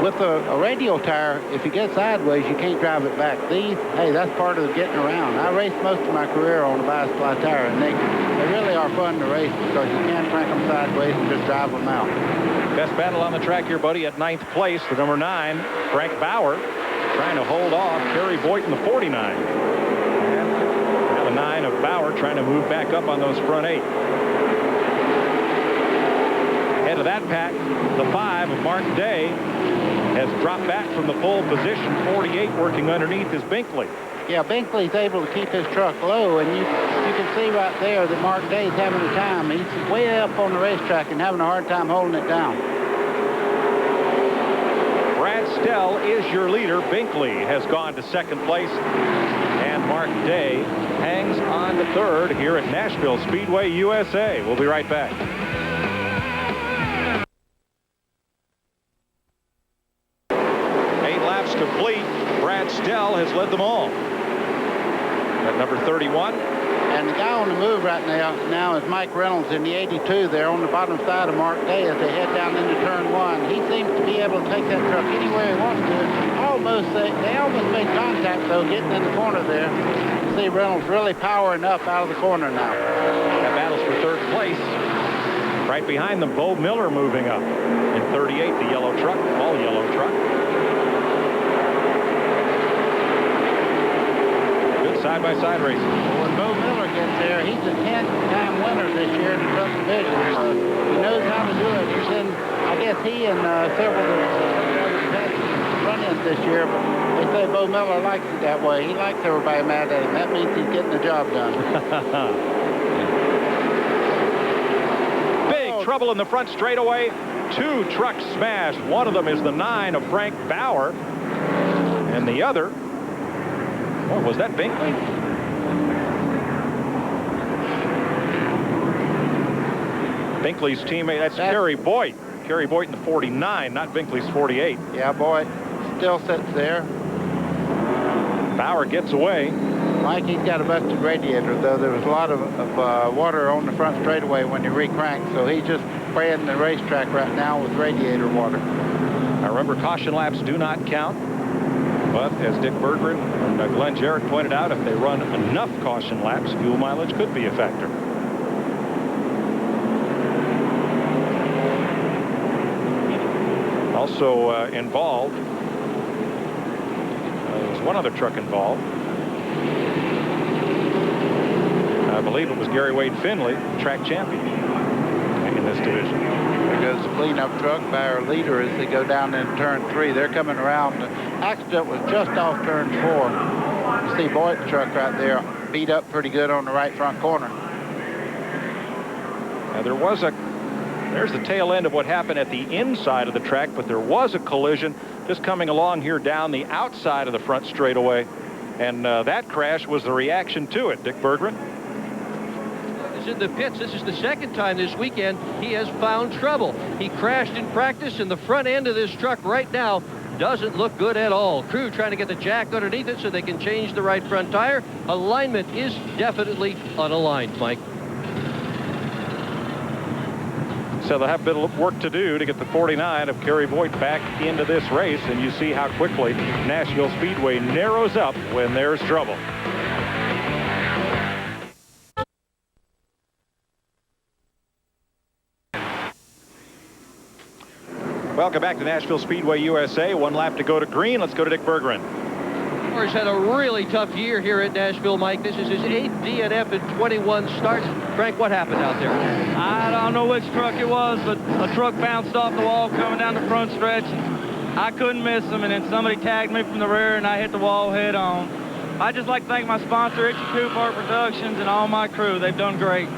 with a radial tire, if you get sideways, you can't drive it back. These, hey, that's part of getting around. I raced most of my career on a bi-supply tire, and they really are fun to race because you can crank them sideways and just drive them out. Best battle on the track here, buddy, at 9th place, the number 9, Frank Bauer, trying to hold off Kerry Boyton, the 49. And now the 9 of Bauer trying to move back up on those front 8. Head of that pack, the 5 of Mark Day has dropped back from the pole position. 48 working underneath is Binkley. Yeah, Binkley's able to keep his truck low, and you can see right there that Mark Day's having a time. He's way up on the racetrack and having a hard time holding it down. Brad Stell is your leader. Binkley has gone to 2nd place, and Mark Day hangs on to 3rd here at Nashville Speedway USA. We'll be right back. Complete. Brad Stell has led them all. At number 31. And the guy on the move right now is Mike Reynolds in the 82 there on the bottom side of Mark Day as they head down into turn 1. He seems to be able to take that truck anywhere he wants to. They almost made contact, though, getting in the corner there. You see Reynolds really powering up out of the corner now. That battles for 3rd place. Right behind them, Bo Miller moving up. In 38, the yellow truck, all yellow truck. Side-by-side racing. Well, when Bo Miller gets there, he's a 10-time winner this year in the truck division. So he knows how to do it. He's in, I guess he and several of the run-ins this year, but they say Bo Miller likes it that way. He likes everybody mad at him. That means he's getting the job done. Big trouble in the front straightaway. 2 trucks smashed. One of them is the 9 of Frank Bauer, and the other, oh, was that Binkley? Binkley's teammate, that's Kerry Boyt. Kerry Boyt in the 49, not Binkley's 48. Yeah, Boyt still sits there. Bauer gets away. Mike, he's got a busted radiator, though. There was a lot of water on the front straightaway when he recranked, so he's just spraying the racetrack right now with radiator water. I remember caution laps do not count. But as Dick Berggren and Glenn Jarrett pointed out, if they run enough caution laps, fuel mileage could be a factor. Also involved, there was one other truck involved. I believe it was Gary Wade Finley, track champion in this division. There goes the cleanup truck by our leader as they go down into turn 3. They're coming around. The accident was just off turn 4. You see Boyd's truck right there beat up pretty good on the right front corner. Now there's the tail end of what happened at the inside of the track, but there was a collision just coming along here down the outside of the front straightaway, and that crash was the reaction to it. Dick Berggren is in the pits. This is the 2nd time this weekend he has found trouble. He crashed in practice, and the front end of this truck right now doesn't look good at all. Crew trying to get the jack underneath it so they can change the right front tire. Alignment is definitely unaligned, Mike. So they'll have a bit of work to do to get the 49 of Kerry Voigt back into this race, and you see how quickly Nashville Speedway narrows up when there's trouble. Welcome back to Nashville Speedway USA. One lap to go to green. Let's go to Dick Berggren. He's had a really tough year here at Nashville, Mike. This is his 8th DNF in 21 starts. Frank, what happened out there? I don't know which truck it was, but a truck bounced off the wall coming down the front stretch. I couldn't miss him, and then somebody tagged me from the rear, and I hit the wall head on. I'd just like to thank my sponsor, Itchy Cooper Productions, and all my crew. They've done great.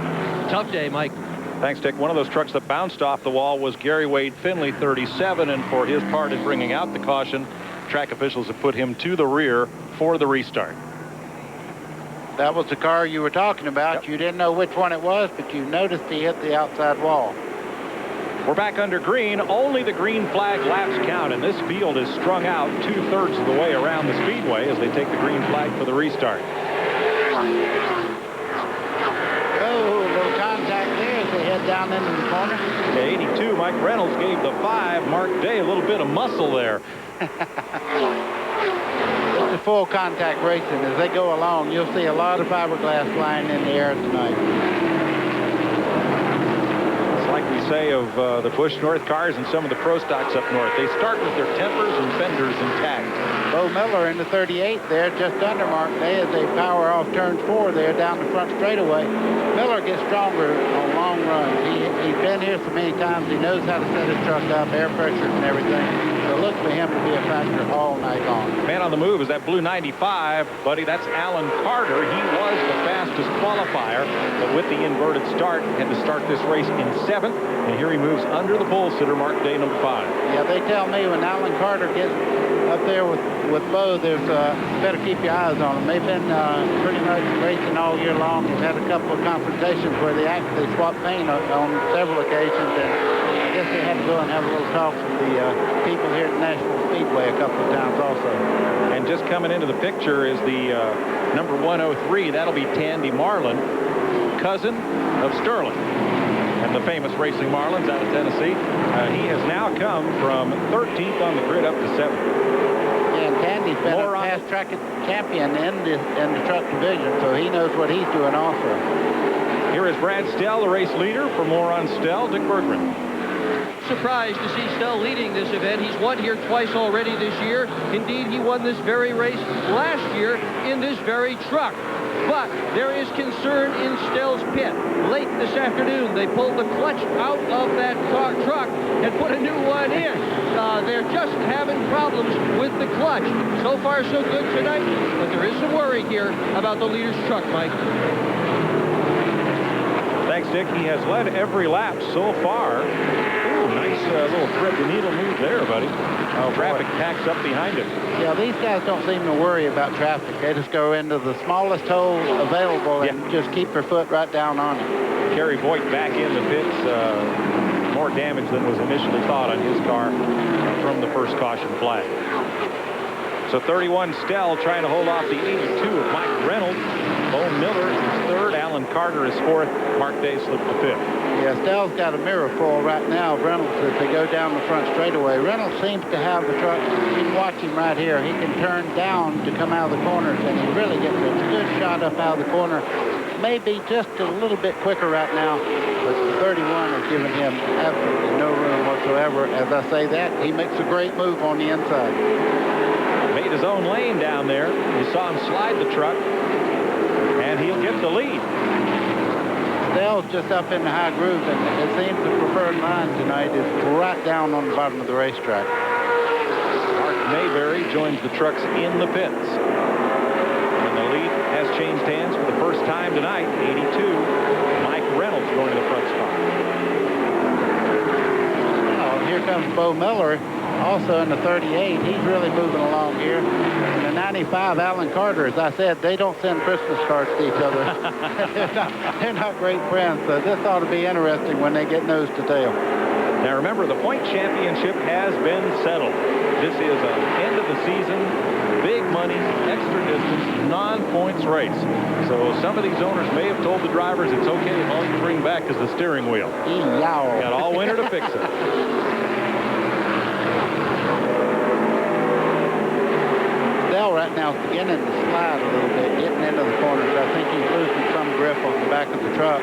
Tough day, Mike. Thanks, Dick. One of those trucks that bounced off the wall was Gary Wade Finley, 37, and for his part in bringing out the caution, track officials have put him to the rear for the restart. That was the car you were talking about. Yep. You didn't know which one it was, but you noticed he hit the outside wall. We're back under green. Only the green flag laps count, and this field is strung out 2/3 of the way around the speedway as they take the green flag for the restart. Oh, a little contact there as they head down into the corner. 82, Mike Reynolds gave the 5. Mark Day, a little bit of muscle there. It's a full contact racing. As they go along, you'll see a lot of fiberglass flying in the air tonight. It's like we say of the Busch North cars and some of the pro stocks up north. They start with their tempers and fenders intact. Bo Miller in the 38 there, just under Mark Day as they power off turn 4 there down the front straightaway. Miller gets stronger on long runs. He's been here so many times. He knows how to set his truck up, air pressures and everything. So look for him to be a factor all night long. Man on the move is that blue 95, buddy. That's Alan Carter. He was the fastest qualifier, but with the inverted start, had to start this race in 7th. And here he moves under the pole sitter, Mark Day, number 5. Yeah, they tell me when Alan Carter gets up there with Bo, there's better keep your eyes on them. They've been pretty much racing all year long. They've had a couple of confrontations where they actually swapped paint on several occasions, and I guess they had to go and have a little talk with the people here at Nashville Speedway a couple of times also. And just coming into the picture is the number 103. That'll be Tandy Marlin, cousin of Sterling, and the famous Racing Marlins out of Tennessee. He has now come from 13th on the grid up to 7th. And Tandy's been a past track champion in the truck division, so he knows what he's doing also. Here is Brad Stell, the race leader. For more on Stell, Dick Berggren. Surprised to see Stell leading this event. He's won here twice already this year. Indeed, he won this very race last year in this very truck. But there is concern in Stell's pit. Late this afternoon, they pulled the clutch out of that truck and put a new one in. They're just having problems with the clutch. So far, so good tonight, but there is some worry here about the leader's truck, Mike. Thanks, Dick. He has led every lap so far. Ooh, nice little thread the needle move there, buddy. Traffic packs up behind him. Yeah, these guys don't seem to worry about traffic. They just go into the smallest hole available and just keep their foot right down on it. Kerry Voigt back in the pits. More damage than was initially thought on his car from the first caution flag. So 31 Stell trying to hold off the 82 of Mike Reynolds. Bo Miller is 3rd. Alan Carter is 4th. Mark Day slipped to 5th. Yeah, Stell's got a mirror full right now of Reynolds as they go down the front straightaway. Reynolds seems to have the truck. You can watch him right here. He can turn down to come out of the corners, and he really gets a good shot up out of the corner. Maybe just a little bit quicker right now, but the 31 is giving him absolutely no room whatsoever. As I say that, he makes a great move on the inside. Made his own lane down there. You saw him slide the truck, and he'll get the lead. Stell's just up in the high groove, and it seems the preferred line tonight is right down on the bottom of the racetrack. Mark Mayberry joins the trucks in the pits. And the lead has changed hands for the first time tonight. 82, Mike Reynolds going to the front spot. Oh, here comes Bo Miller, also in the 38. He's really moving along here. And the 95, Alan Carter, as I said, they don't send Christmas cards to each other. they're not great friends, so this ought to be interesting when they get nose to tail. Now remember, the point championship has been settled. This is an end of the season, big money, extra distance, non-points race. So some of these owners may have told the drivers it's okay if all you bring back is the steering wheel. Got all winter to fix it. Dell right now is beginning to slide a little bit, getting into the corners. I think he's losing some grip on the back of the truck.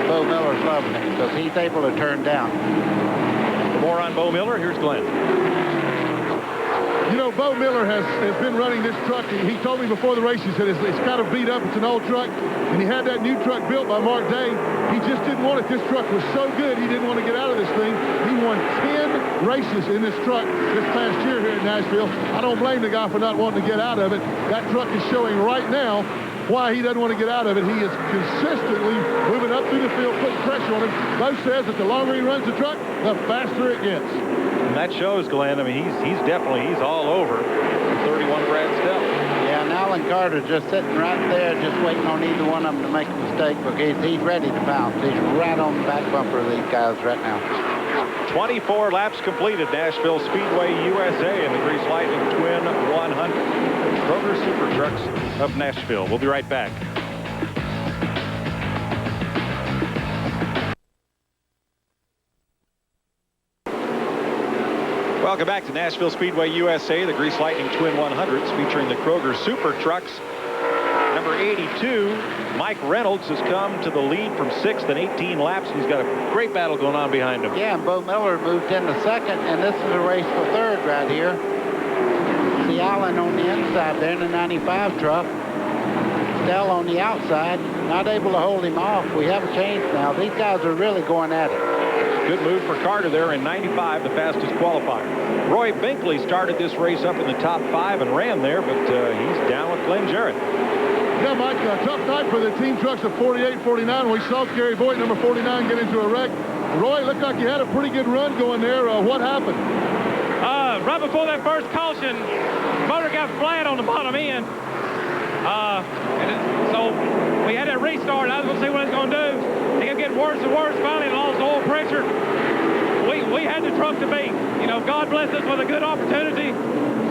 Bo Miller's loving it because he's able to turn down. More on Bo Miller. Here's Glenn. You know, Bo Miller has been running this truck. He told me before the race, he said it's kind of beat up. It's an old truck. And he had that new truck built by Mark Day. He just didn't want it. This truck was so good, he didn't want to get out of this thing. He won 10 races in this truck this past year here in Nashville. I don't blame the guy for not wanting to get out of it. That truck is showing right now why he doesn't want to get out of it. He is consistently moving up through the field, putting pressure on him. Bo says that the longer he runs the truck, the faster it gets. And that shows, Glenn. I mean, he's all over 31 Brad Stell. Yeah, and Alan Carter's just sitting right there, just waiting on either one of them to make a mistake because he's ready to bounce. He's right on the back bumper of these guys right now. 24 laps completed. Nashville Speedway USA in the Grease Lightning Twin 100. Kroger Super Trucks of Nashville. We'll be right back. Welcome back to Nashville Speedway USA, the Grease Lightning Twin 100s featuring the Kroger Super Trucks. Number 82, Mike Reynolds, has come to the lead from 6th in 18 laps. He's got a great battle going on behind him. Yeah, and Bo Miller moved into 2nd, and this is a race for 3rd right here. See Allen on the inside there in the 95 truck. Stell on the outside, not able to hold him off. We have a change now. These guys are really going at it. Good move for Carter there in 95, the fastest qualifier. Roy Binkley started this race up in the top 5 and ran there, but he's down with Glenn Jarrett. Yeah, Mike, tough night for the team trucks of 48, 49. We saw Gary Boyd, number 49, get into a wreck. Roy, looked like you had a pretty good run going there. What happened? Right before that first caution, motor got flat on the bottom end. So we had that restart. I was going to see what it's going to do. It kept getting worse and worse. Finally, it lost oil pressure. We had the truck to beat. You know, God bless us with a good opportunity.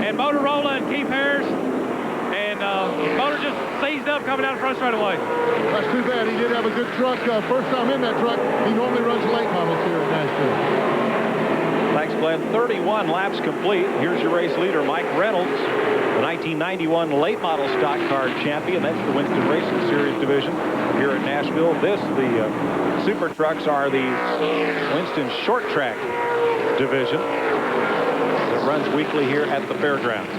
And Motorola and Keith Harris. And motor just seized up coming down the front straight away. That's too bad. He did have a good truck. First time in that truck. He normally runs late models here at Nashville. Thanks, Glenn. 31 laps complete. Here's your race leader, Mike Reynolds, the 1991 late model stock car champion. That's the Winston Racing Series division here at Nashville. The Super Trucks are the Winston short track division that runs weekly here at the fairgrounds.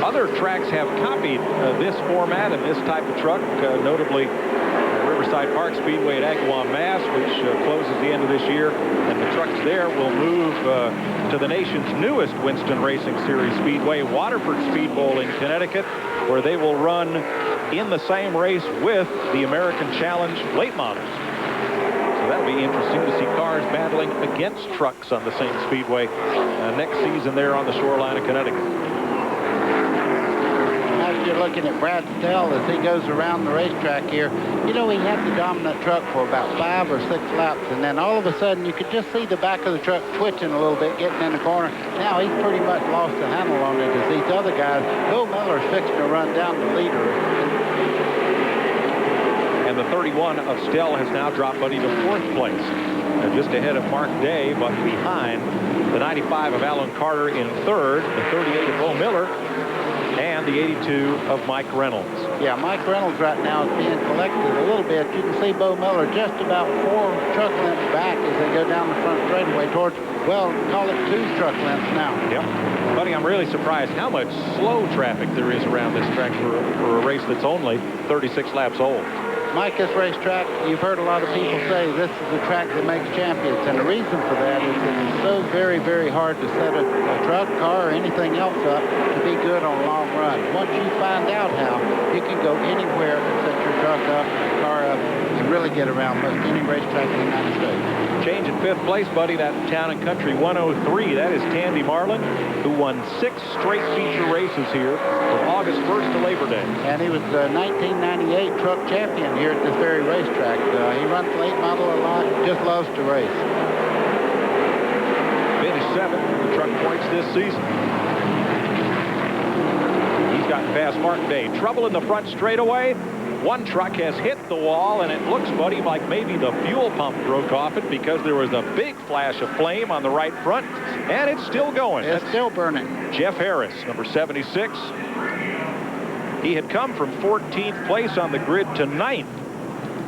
Other tracks have copied this format and this type of truck, notably Riverside Park Speedway at Agawam, Mass, which closes the end of this year, and the trucks there will move to the nation's newest Winston Racing Series Speedway, Waterford Speed Bowl in Connecticut, where they will run in the same race with the American Challenge late models. So that'll be interesting to see cars battling against trucks on the same speedway next season there on the shoreline of Connecticut. You're looking at Brad Stell as he goes around the racetrack here. You know, he had the dominant truck for about 5 or 6 laps, and then all of a sudden you could just see the back of the truck twitching a little bit, getting in the corner. Now he's pretty much lost the handle on it as these other guys. Bill Miller's fixing to run down the leader. And the 31 of Stell has now dropped Buddy to 4th place, just ahead of Mark Day, but behind the 95 of Alan Carter in 3rd, the 38 of Bo Miller, and the 82 of Mike Reynolds. Yeah, Mike Reynolds right now is being collected a little bit. You can see Bo Miller just about 4 truck lengths back as they go down the front straightaway towards, well, call it 2 truck lengths now. Yep. Buddy, I'm really surprised how much slow traffic there is around this track for a race that's only 36 laps old. Mike, this racetrack, you've heard a lot of people say this is the track that makes champions, and the reason for that is that it's so very, very hard to set a truck, car, or anything else up to be good on a long run. Once you find out how, you can go anywhere and set your truck up, car up, and really get around most any racetrack in the United States. Change in 5th place, Buddy, that Town and Country 103. That is Tandy Marlin, who won 6 straight feature races here from August 1st to Labor Day. And he was the 1998 truck champion here at this very racetrack. He runs late model a lot, just loves to race. Finished 7th in the truck points this season. gotten past Mark Day. Trouble in the front straightaway. One truck has hit the wall, and it looks, Buddy, like maybe the fuel pump broke off it because there was a big flash of flame on the right front, and it's still going. It's still burning. Jeff Harris, number 76. He had come from 14th place on the grid to 9th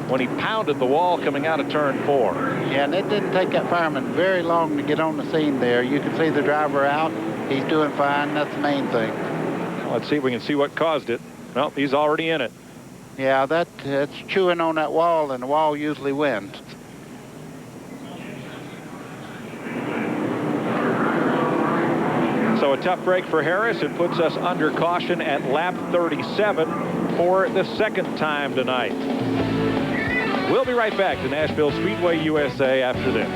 when he pounded the wall coming out of turn 4. Yeah, and it didn't take that fireman very long to get on the scene there. You can see the driver out. He's doing fine. That's the main thing. Well, let's see if we can see what caused it. Well, he's already in it. Yeah, it's chewing on that wall, and the wall usually wins. So a tough break for Harris. It puts us under caution at lap 37 for the second time tonight. We'll be right back to Nashville Speedway USA after this.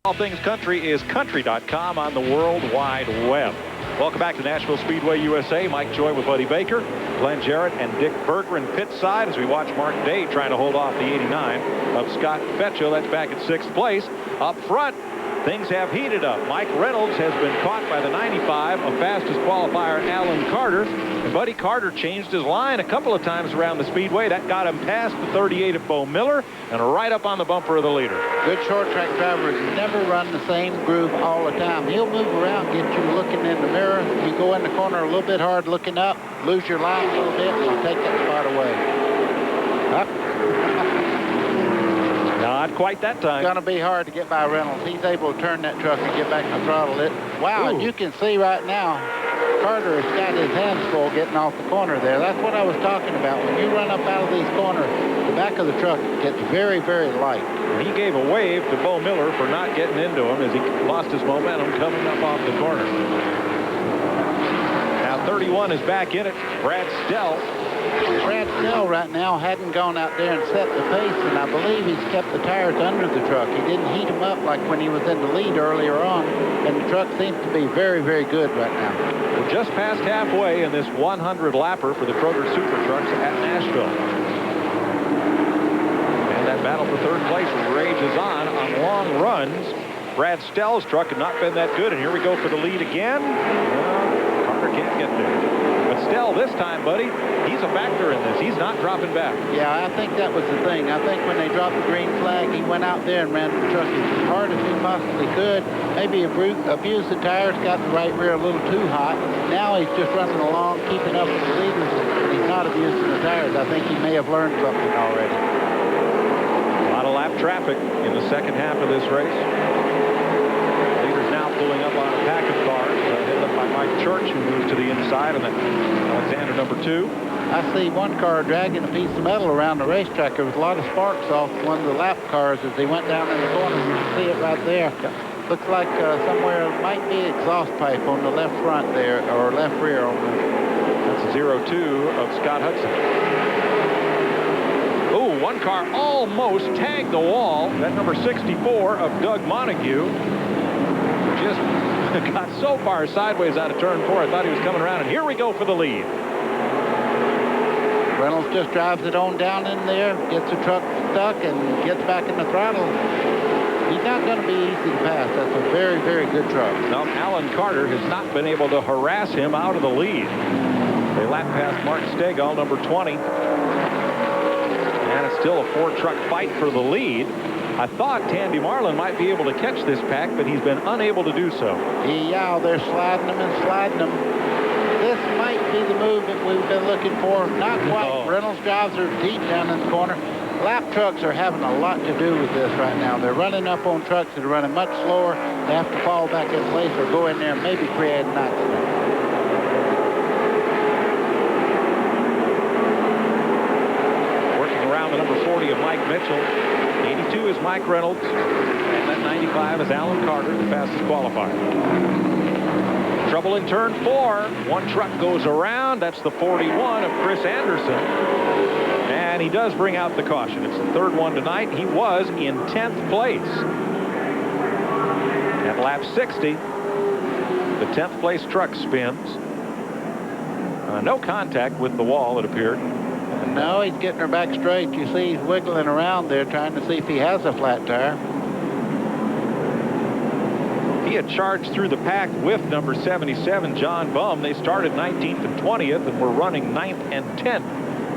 All Things Country is country.com on the World Wide Web. Welcome back to Nashville Speedway USA. Mike Joy with Buddy Baker, Glenn Jarrett, and Dick Berger in pit side as we watch Mark Day trying to hold off the 89 of Scott Fetchel. That's back at 6th place. Up front, things have heated up. Mike Reynolds has been caught by the 95 of fastest qualifier Alan Carter. And Buddy Carter changed his line a couple of times around the speedway. That got him past the 38 of Bo Miller and right up on the bumper of the leader. Good short track drivers never run the same groove all the time. He'll move around, get you looking in the mirror. You go in the corner a little bit hard looking up, lose your line a little bit, and you'll take that spot away. Not quite that time. It's going to be hard to get by Reynolds. He's able to turn that truck and get back in the throttle. Wow, and you can see right now, Carter has got his hands full getting off the corner there. That's what I was talking about. When you run up out of these corners, the back of the truck gets very, very light. He gave a wave to Bo Miller for not getting into him as he lost his momentum coming up off the corner. Now 31 is back in it. Brad Stell. Brad Stell right now hadn't gone out there and set the pace, and I believe he's kept the tires under the truck. He didn't heat them up like when he was in the lead earlier on, and the truck seems to be very, very good right now. We're just past halfway in this 100 lapper for the Kroger Super Trucks at Nashville. And that battle for third place rages on long runs. Brad Stell's truck had not been that good, and here we go for the lead again. Carter can't get there. But Stell this time, buddy, he's a factor in this. He's not dropping back. Yeah, I think that was the thing. I think when they dropped the green flag, he went out there and ran the truck as hard as he possibly could. Maybe abused the tires, got the right rear a little too hot. Now he's just running along, keeping up with the leaders, and he's not abusing the tires. I think he may have learned something already. A lot of lap traffic in the second half of this race. Leaders now pulling up on a pack of cars, headed up by Mike Church, who moves to the inside, and then Alexander number 2. I see one car dragging a piece of metal around the racetrack. There was a lot of sparks off one of the lap cars as they went down in the corner. You can see it right there. Looks like somewhere it might be exhaust pipe on the left front there, or left rear on the... That's 02 of Scott Hudson. Oh, one car almost tagged the wall. That number 64 of Doug Montague just got so far sideways out of turn 4. I thought he was coming around, and here we go for the lead. Reynolds just drives it on down in there, gets the truck stuck, and gets back in the throttle. He's not going to be easy to pass. That's a very, very good truck. Now, Alan Carter has not been able to harass him out of the lead. They lap past Mark Stegall, number 20. And it's still a 4-truck fight for the lead. I thought Tandy Marlin might be able to catch this pack, but he's been unable to do so. Yeah, they're sliding them and sliding them. This might be the move that we've been looking for. Not quite. Oh. Reynolds drives are deep down in the corner. Lap trucks are having a lot to do with this right now. They're running up on trucks that are running much slower. They have to fall back in place or go in there and maybe create an accident. Working around the number 40 of Mike Mitchell. 82 is Mike Reynolds. And that 95 is Alan Carter, the fastest qualifier. Trouble in turn 4. One truck goes around. That's the 41 of Chris Anderson. And he does bring out the caution. It's the third one tonight. He was in 10th place. At lap 60, the 10th place truck spins. No contact with the wall, it appeared. No, he's getting her back straight. You see he's wiggling around there trying to see if he has a flat tire. He had charged through the pack with number 77, John Bum. They started 19th and 20th and were running 9th and 10th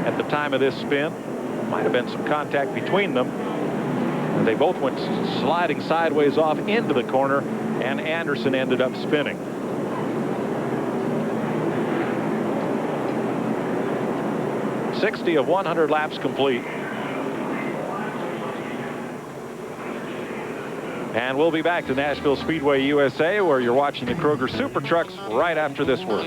at the time of this spin. Might have been some contact between them. And they both went sliding sideways off into the corner, and Anderson ended up spinning. .60 of 100 laps complete. And we'll be back to Nashville Speedway USA, where you're watching the Kroger Super Trucks right after this word.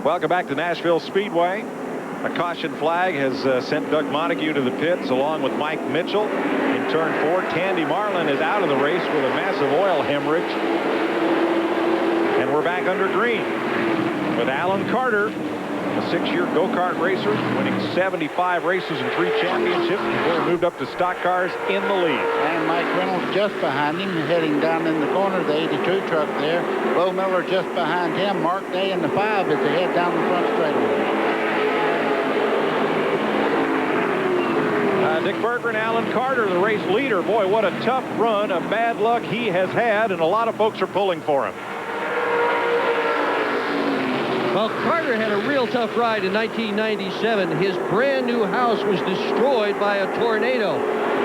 Welcome back to Nashville Speedway. A caution flag has sent Doug Montague to the pits along with Mike Mitchell. In turn 4, Tandy Marlin is out of the race with a massive oil hemorrhage. And we're back under green with Alan Carter, a 6-year go-kart racer, winning 75 races and 3 championships before he moved up to stock cars in the lead. And Mike Reynolds just behind him, heading down in the corner, the 82 truck there. Bo Miller just behind him. Mark Day in the 5 as they head down the front straightaway. Dick Berggren, Alan Carter, the race leader. Boy, what a tough run of bad luck he has had, and a lot of folks are pulling for him. Well, Carter had a real tough ride in 1997. His brand new house was destroyed by a tornado.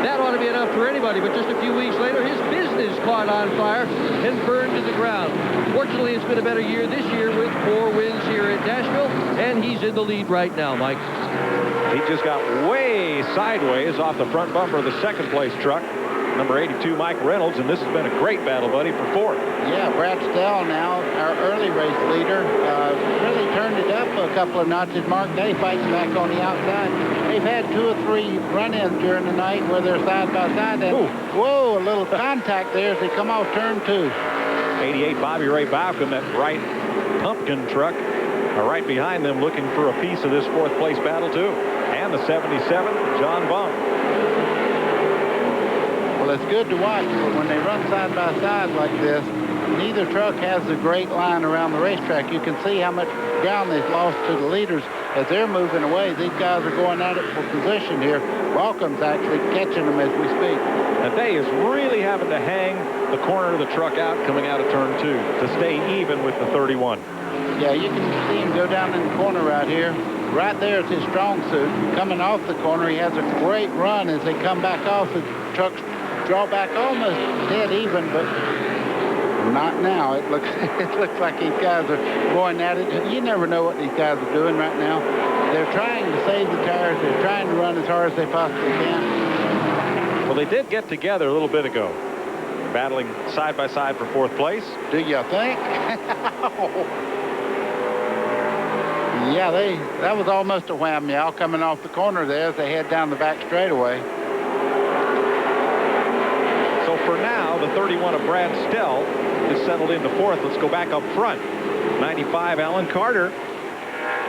That ought to be enough for anybody, but just a few weeks later, his business caught on fire and burned to the ground. Fortunately, it's been a better year this year with 4 wins here at Nashville, and he's in the lead right now, Mike. He just got way sideways off the front bumper of the second place truck. Number 82, Mike Reynolds, and this has been a great battle, buddy, for 4th. Yeah, Brad Stell now, our early race leader, really turned it up a couple of notches. Mark Day fighting back on the outside. They've had 2 or 3 run-ins during the night where they're side by side. And, whoa, a little contact there as they come off turn 2. 88, Bobby Ray Balcom, that right pumpkin truck, right behind them, looking for a piece of this 4th place battle, too. And the 77, John Bum. Well, it's good to watch, but when they run side by side like this, neither truck has a great line around the racetrack. You can see how much ground they've lost to the leaders as they're moving away. These guys are going at it for position here. Balcom's actually catching them as we speak. And Day is really having to hang the corner of the truck out coming out of turn 2 to stay even with the 31. Yeah, you can see him go down in the corner right here. Right there is his strong suit. Coming off the corner, he has a great run as they come back off. The trucks draw back almost dead even, but not now. It looks like these guys are going at it. You never know what these guys are doing right now. They're trying to save the tires. They're trying to run as hard as they possibly can. Well, they did get together a little bit ago, battling side by side for 4th place. Do you think? Yeah, that was almost a whammy out coming off the corner there as they head down the back straightaway. So for now, the 31 of Brad Stell is settled into 4th. Let's go back up front. 95, Alan Carter,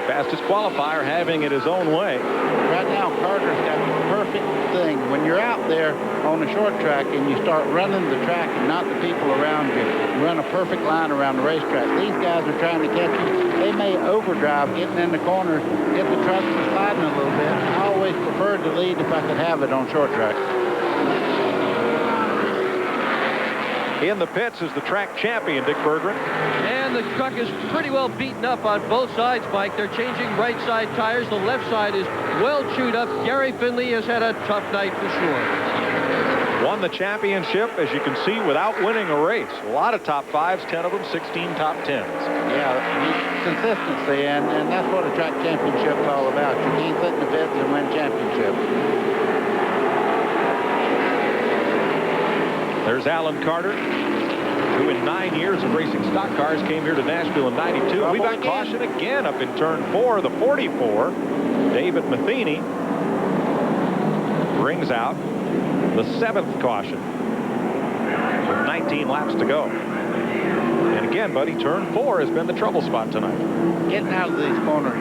fastest qualifier, having it his own way. Right now, Carter's got the perfect thing. When you're out there on a short track and you start running the track and not the people around you, you run a perfect line around the racetrack. These guys are trying to catch you. They may overdrive getting in the corner, get the truck to sliding a little bit. I always preferred to lead if I could have it on short track. In the pits is the track champion, Dick Berggren. And the truck is pretty well beaten up on both sides, Mike. They're changing right side tires. The left side is well chewed up. Gary Finley has had a tough night for sure. Won the championship, as you can see, without winning a race. A lot of top 5s, 10 of them, 16 top 10s. Yeah, consistency, and that's what a track championship is all about. You can't sit in the pits and win championships. There's Alan Carter, who in 9 years of racing stock cars came here to Nashville in '92. We got caution again up in turn 4. The 44, David Matheny, brings out the 7th caution with 19 laps to go. And again, buddy, turn 4 has been the trouble spot tonight. Getting out of these corners,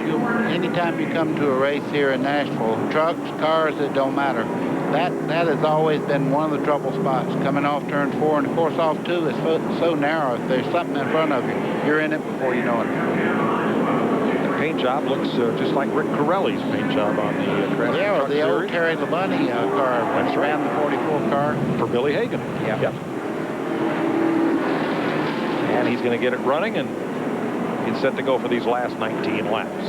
anytime you come to a race here in Nashville, trucks, cars, it don't matter. That has always been one of the trouble spots, coming off turn 4, and of course off 2 is so narrow. If there's something in front of you, you're in it before you know it. The paint paint job looks just like Rick Corelli's paint job on the Craftsman Yeah, Truck the old Series. Terry Labonte car when he ran the 44 car. For Billy Hagan. Yeah. Yep. And he's going to get it running, and he's set to go for these last 19 laps.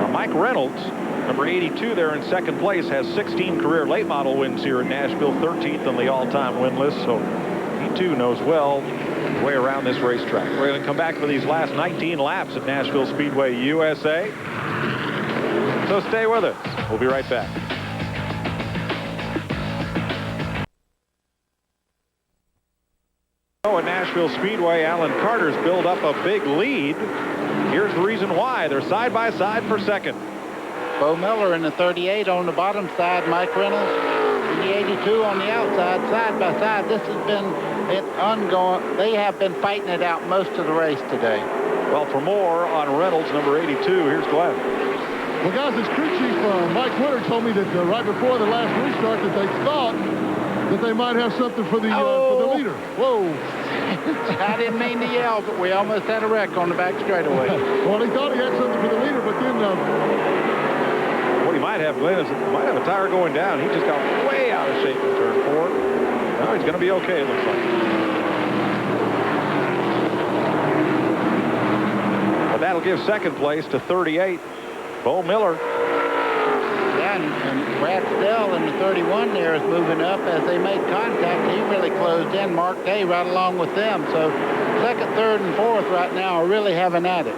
Now, Mike Reynolds, number 82 there in second place, has 16 career late model wins here at Nashville, 13th on the all-time win list, so he too knows well the way around this racetrack. We're going to come back for these last 19 laps at Nashville Speedway USA. So stay with us. We'll be right back. At Nashville Speedway, Alan Carter's built up a big lead. Here's the reason why. They're side by side for second. Bo Miller in the 38 on the bottom side, Mike Reynolds in the 82 on the outside, side by side. This has been it ongoing. They have been fighting it out most of the race today. Well, for more on Reynolds, number 82, here's Glenn. Well, guys, as crew chief Mike Winter told me that right before the last restart that they thought that they might have something for the leader. Whoa. I didn't mean to yell, but we almost had a wreck on the back straightaway. Well, he thought he had something for the leader, but then... what he might have, Glenn, is he might have a tire going down. He just got way out of shape in turn 4. Now he's going to be okay, it looks like. But that'll give second place to 38, Bo Miller. Yeah, and Brad Stell in the 31 there is moving up as they made contact. He really closed in. Mark Day right along with them. So second, third, and fourth right now are really having at it.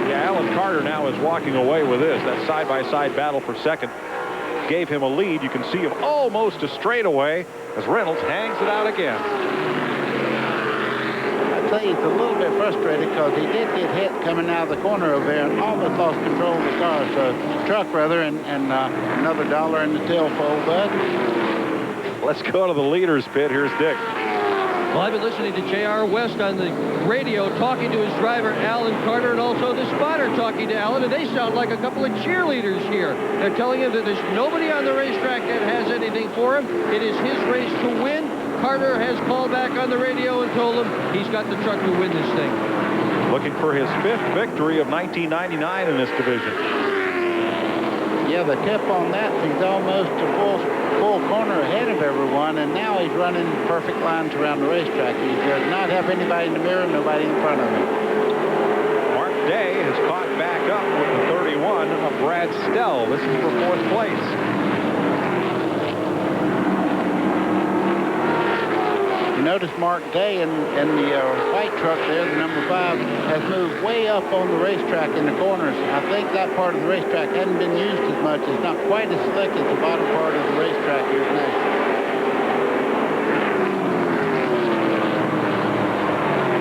Yeah, Alan Carter now is walking away with this. That side-by-side battle for second gave him a lead. You can see him almost a straightaway as Reynolds hangs it out again. I'd say he's a little bit frustrated because he did get hit coming out of the corner over there and almost lost control of the car. So truck rather, and another $1 in the till for old Bud. Let's go to the leaders pit. Here's Dick. Well, I've been listening to J.R. West on the radio talking to his driver, Alan Carter, and also the spotter talking to Alan, and they sound like a couple of cheerleaders here. They're telling him that there's nobody on the racetrack that has anything for him. It is his race to win. Carter has called back on the radio and told him he's got the truck to win this thing. Looking for his 5th victory of 1999 in this division. Yeah, the tip on that, he's almost a full corner ahead of everyone, and now he's running perfect lines around the racetrack. He does not have anybody in the mirror, nobody in front of him. Mark Day has caught back up with the 31 of Brad Stell. This is for 4th place. You notice Mark Day in the white truck there, the number 5, has moved way up on the racetrack in the corners. I think that part of the racetrack hadn't been used as much. It's not quite as slick as the bottom part of the racetrack here at Nashville.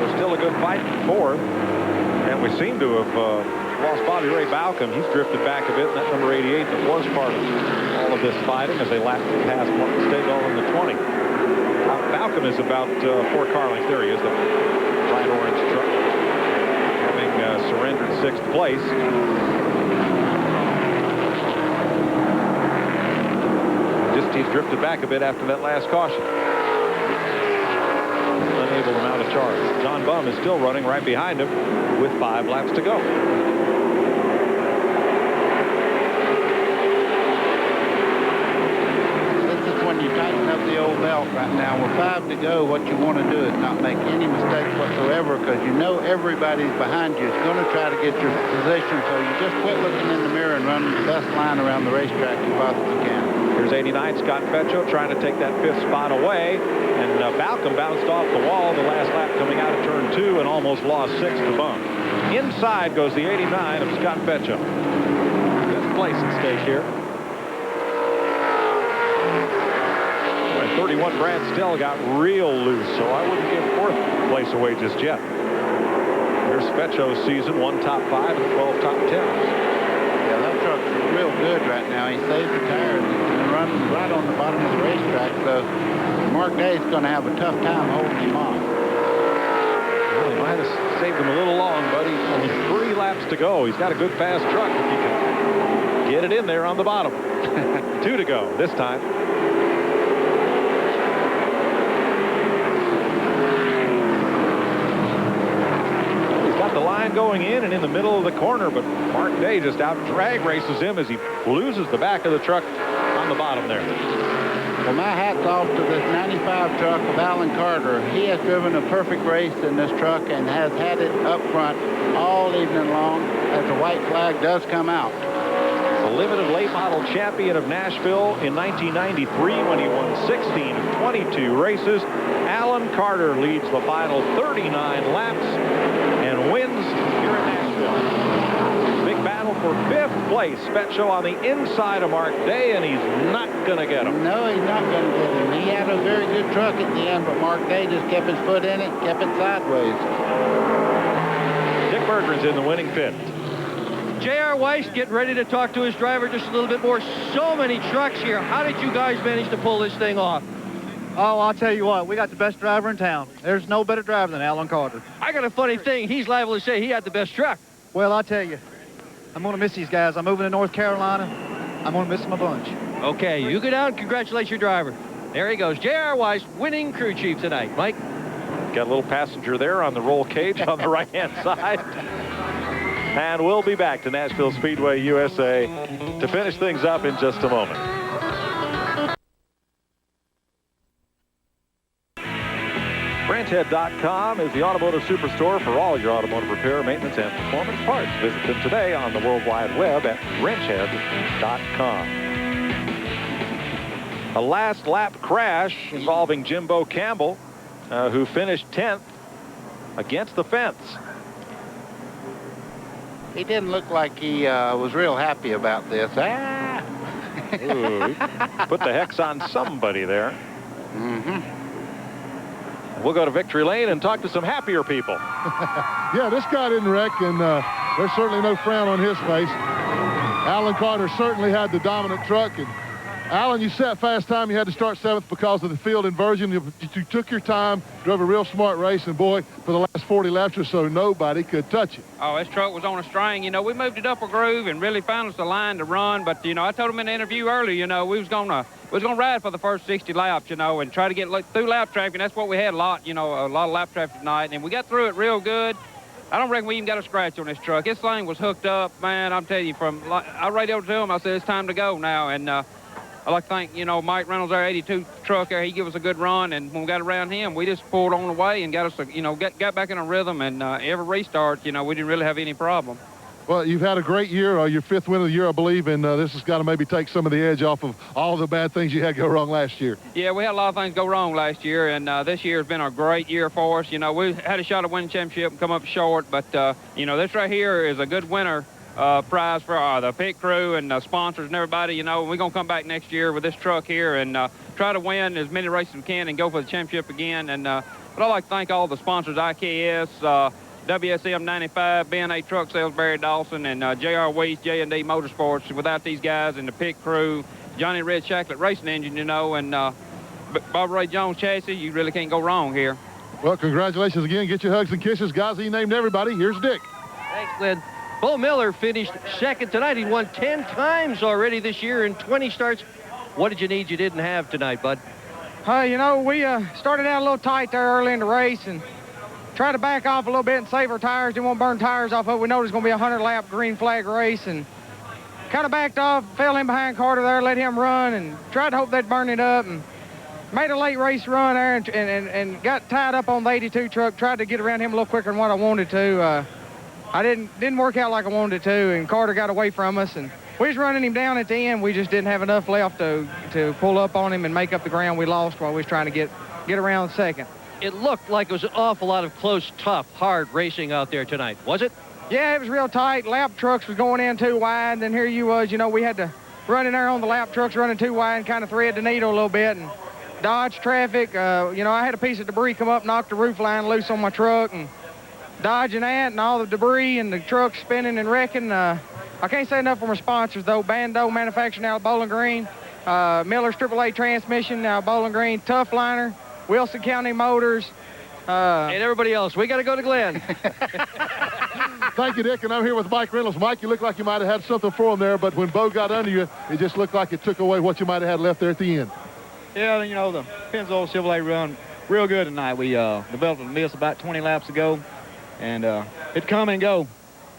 There's still a good fight for 4th, and we seem to have lost Bobby Ray Balcom. He's drifted back a bit, and that number 88 that was part of all of this fighting as they lapped past Martin Stegall in the 20. Balcom is about 4 car lengths. There he is, the bright orange truck, having surrendered 6th place. He's drifted back a bit after that last caution. Unable to mount a charge. John Bum is still running right behind him with 5 laps to go. You tighten up the old belt right now. With 5 to go, what you want to do is not make any mistakes whatsoever, because you know everybody's behind you. It's going to try to get your position, so you just quit looking in the mirror and run the best line around the racetrack you possibly can. Here's 89 Scott Fetcho trying to take that 5th spot away, and Balcom bounced off the wall the last lap coming out of turn 2 and almost lost 6 to Bum. Inside goes the 89 of Scott Fetcho. 5th place at stake here. 31 Brad Stell got real loose, so I wouldn't give 4th place away just yet. Here's Fetcho's season, 1 top 5 and 12 top 10s. Yeah, that truck's real good right now. He saved the tires and running right on the bottom of the racetrack, so Mark Day's going to have a tough time holding him off. Well, he might have saved him a little long, buddy. Only 3 laps to go. He's got a good fast truck if he can get it in there on the bottom. 2 to go this time. the line going in and in the middle of the corner, but Mark Day just out drag races him as he loses the back of the truck on the bottom there. Well, my hat's off to this 95 truck of Alan Carter. He has driven a perfect race in this truck and has had it up front all evening long as the white flag does come out. The limited late model champion of Nashville in 1993 when he won 16 of 22 races. Alan Carter leads the final 39 laps and wins here in Nashville. Big battle for 5th place. Spetcho on the inside of Mark Day, and he's not going to get him. No, he's not going to get him. He had a very good truck at the end, but Mark Day just kept his foot in it, kept it sideways. Dick Bergeron's in the winning 5th. J.R. Weiss getting ready to talk to his driver just a little bit more. So many trucks here. How did you guys manage to pull this thing off? Oh, I'll tell you what, we got the best driver in town. There's no better driver than Alan Carter. I got a funny thing. He's liable to say he had the best truck. Well, I'll tell you, I'm going to miss these guys. I'm moving to North Carolina. I'm going to miss them a bunch. Okay, you go down. Congratulate your driver. There he goes. J.R. Weiss winning crew chief tonight. Mike? Got a little passenger there on the roll cage on the right-hand side. And we'll be back to Nashville Speedway USA to finish things up in just a moment. Wrenchhead.com is the automotive superstore for all your automotive repair, maintenance, and performance parts. Visit them today on the World Wide Web at wrenchhead.com. A last lap crash involving Jimbo Campbell, who finished 10th against the fence. He didn't look like he was real happy about this. Ooh, put the hex on somebody there. We'll go to Victory Lane and talk to some happier people. Yeah, this guy didn't wreck, and there's certainly no frown on his face. Alan Carter certainly had the dominant truck, and Alan, you set fast time. You had to start 7th because of the field inversion. You took your time, drove a real smart race, and boy, for the last 40 laps or so, nobody could touch it. Oh, this truck was on a string. You know, we moved it up a groove and really found us a line to run. But, you know, I told him in the interview earlier, you know, we was gonna ride for the first 60 laps, you know, and try to get through lap traffic. And that's what we had a lot of lap traffic tonight. And we got through it real good. I don't reckon we even got a scratch on this truck. This thing was hooked up, man. I'm telling you, I radioed to him. I said, it's time to go now. And I'd like to thank, you know, Mike Reynolds, our 82 truck there. He gave us a good run, and when we got around him, we just pulled on the way and got us, you know, got back in a rhythm. And every restart, you know, we didn't really have any problem. Well, you've had a great year, your 5th win of the year, I believe, and this has got to maybe take some of the edge off of all the bad things you had go wrong last year. Yeah, we had a lot of things go wrong last year, and this year has been a great year for us. You know, we had a shot at winning championship and come up short, but, you know, this right here is a good winner. Prize for the pit crew and sponsors and everybody. You know, we're going to come back next year with this truck here and try to win as many races as we can and go for the championship again. And but I'd like to thank all the sponsors, IKS, WSM 95, B&A Truck Sales, Barry Dawson, and J.R. Weiss, J&D Motorsports. Without these guys and the pit crew, Johnny Red Shacklet Racing Engine, you know, and Bob Ray Jones Chassis, you really can't go wrong here. Well, congratulations again. Get your hugs and kisses. Guys, he named everybody. Here's Dick. Thanks, Glenn. Bo Miller finished 2nd tonight. He won 10 times already this year in 20 starts. What did you need you didn't have tonight, bud? You know, we started out a little tight there early in the race and tried to back off a little bit and save our tires. Didn't want to burn tires off of it. We know it was going to be a 100-lap green flag race and kind of backed off, fell in behind Carter there, let him run, and tried to hope they'd burn it up. And made a late race run there and got tied up on the 82 truck. Tried to get around him a little quicker than what I wanted to. I didn't work out like I wanted it to, and Carter got away from us, and we was running him down at the end. We just didn't have enough left to pull up on him and make up the ground we lost while we was trying to get around 2nd. It looked like it was an awful lot of close, tough, hard racing out there tonight, was it? Yeah, it was real tight. Lap trucks was going in too wide, and then here you was, you know, we had to run in there on the lap trucks running too wide and kind of thread the needle a little bit and dodge traffic. You know, I had a piece of debris come up, knocked the roof line loose on my truck, and dodging that and all the debris and the truck spinning and wrecking. I can't say enough for my sponsors, though. Bando Manufacturing out of Bowling Green, Miller's AAA Transmission out of Bowling Green, Tough Liner, Wilson County Motors. And everybody else. We got to go to Glenn. Thank you, Dick, and I'm here with Mike Reynolds. Mike, you look like you might have had something for him there, but when Bo got under you, it just looked like it took away what you might have had left there at the end. Yeah, you know, the Pennzoil Chevrolet run real good tonight. We developed a miss about 20 laps ago, and it'd come and go.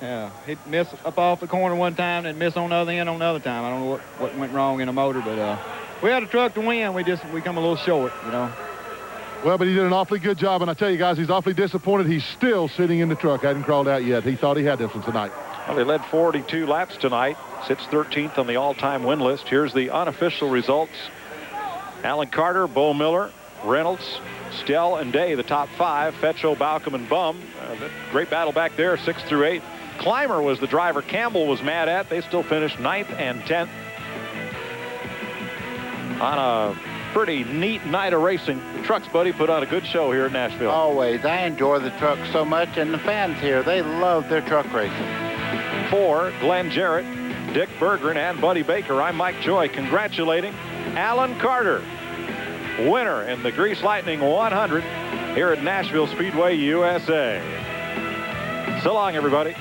Yeah, he'd miss up off the corner one time and miss on the other end on the other time. I don't know what went wrong in the motor, but we had a truck to win. We come a little short, you know. Well, but he did an awfully good job, and I tell you guys, he's awfully disappointed. He's still sitting in the truck. Hadn't crawled out yet. He thought he had this one tonight. Well, he led 42 laps tonight. Sits 13th on the all-time win list. Here's the unofficial results. Alan Carter, Bo Miller, Reynolds, Stell, and Day, the top 5. Fetcho, Balcom, and Bum. Great battle back there, 6 through 8. Clymer was the driver Campbell was mad at. They still finished 9th and 10th. On a pretty neat night of racing, the Trucks Buddy put on a good show here at Nashville. Always. I enjoy the truck so much, and the fans here, they love their truck racing. For Glenn Jarrett, Dick Berggren, and Buddy Baker, I'm Mike Joy congratulating Alan Carter, winner in the Grease Lightning 100 here at Nashville Speedway USA. So long, everybody.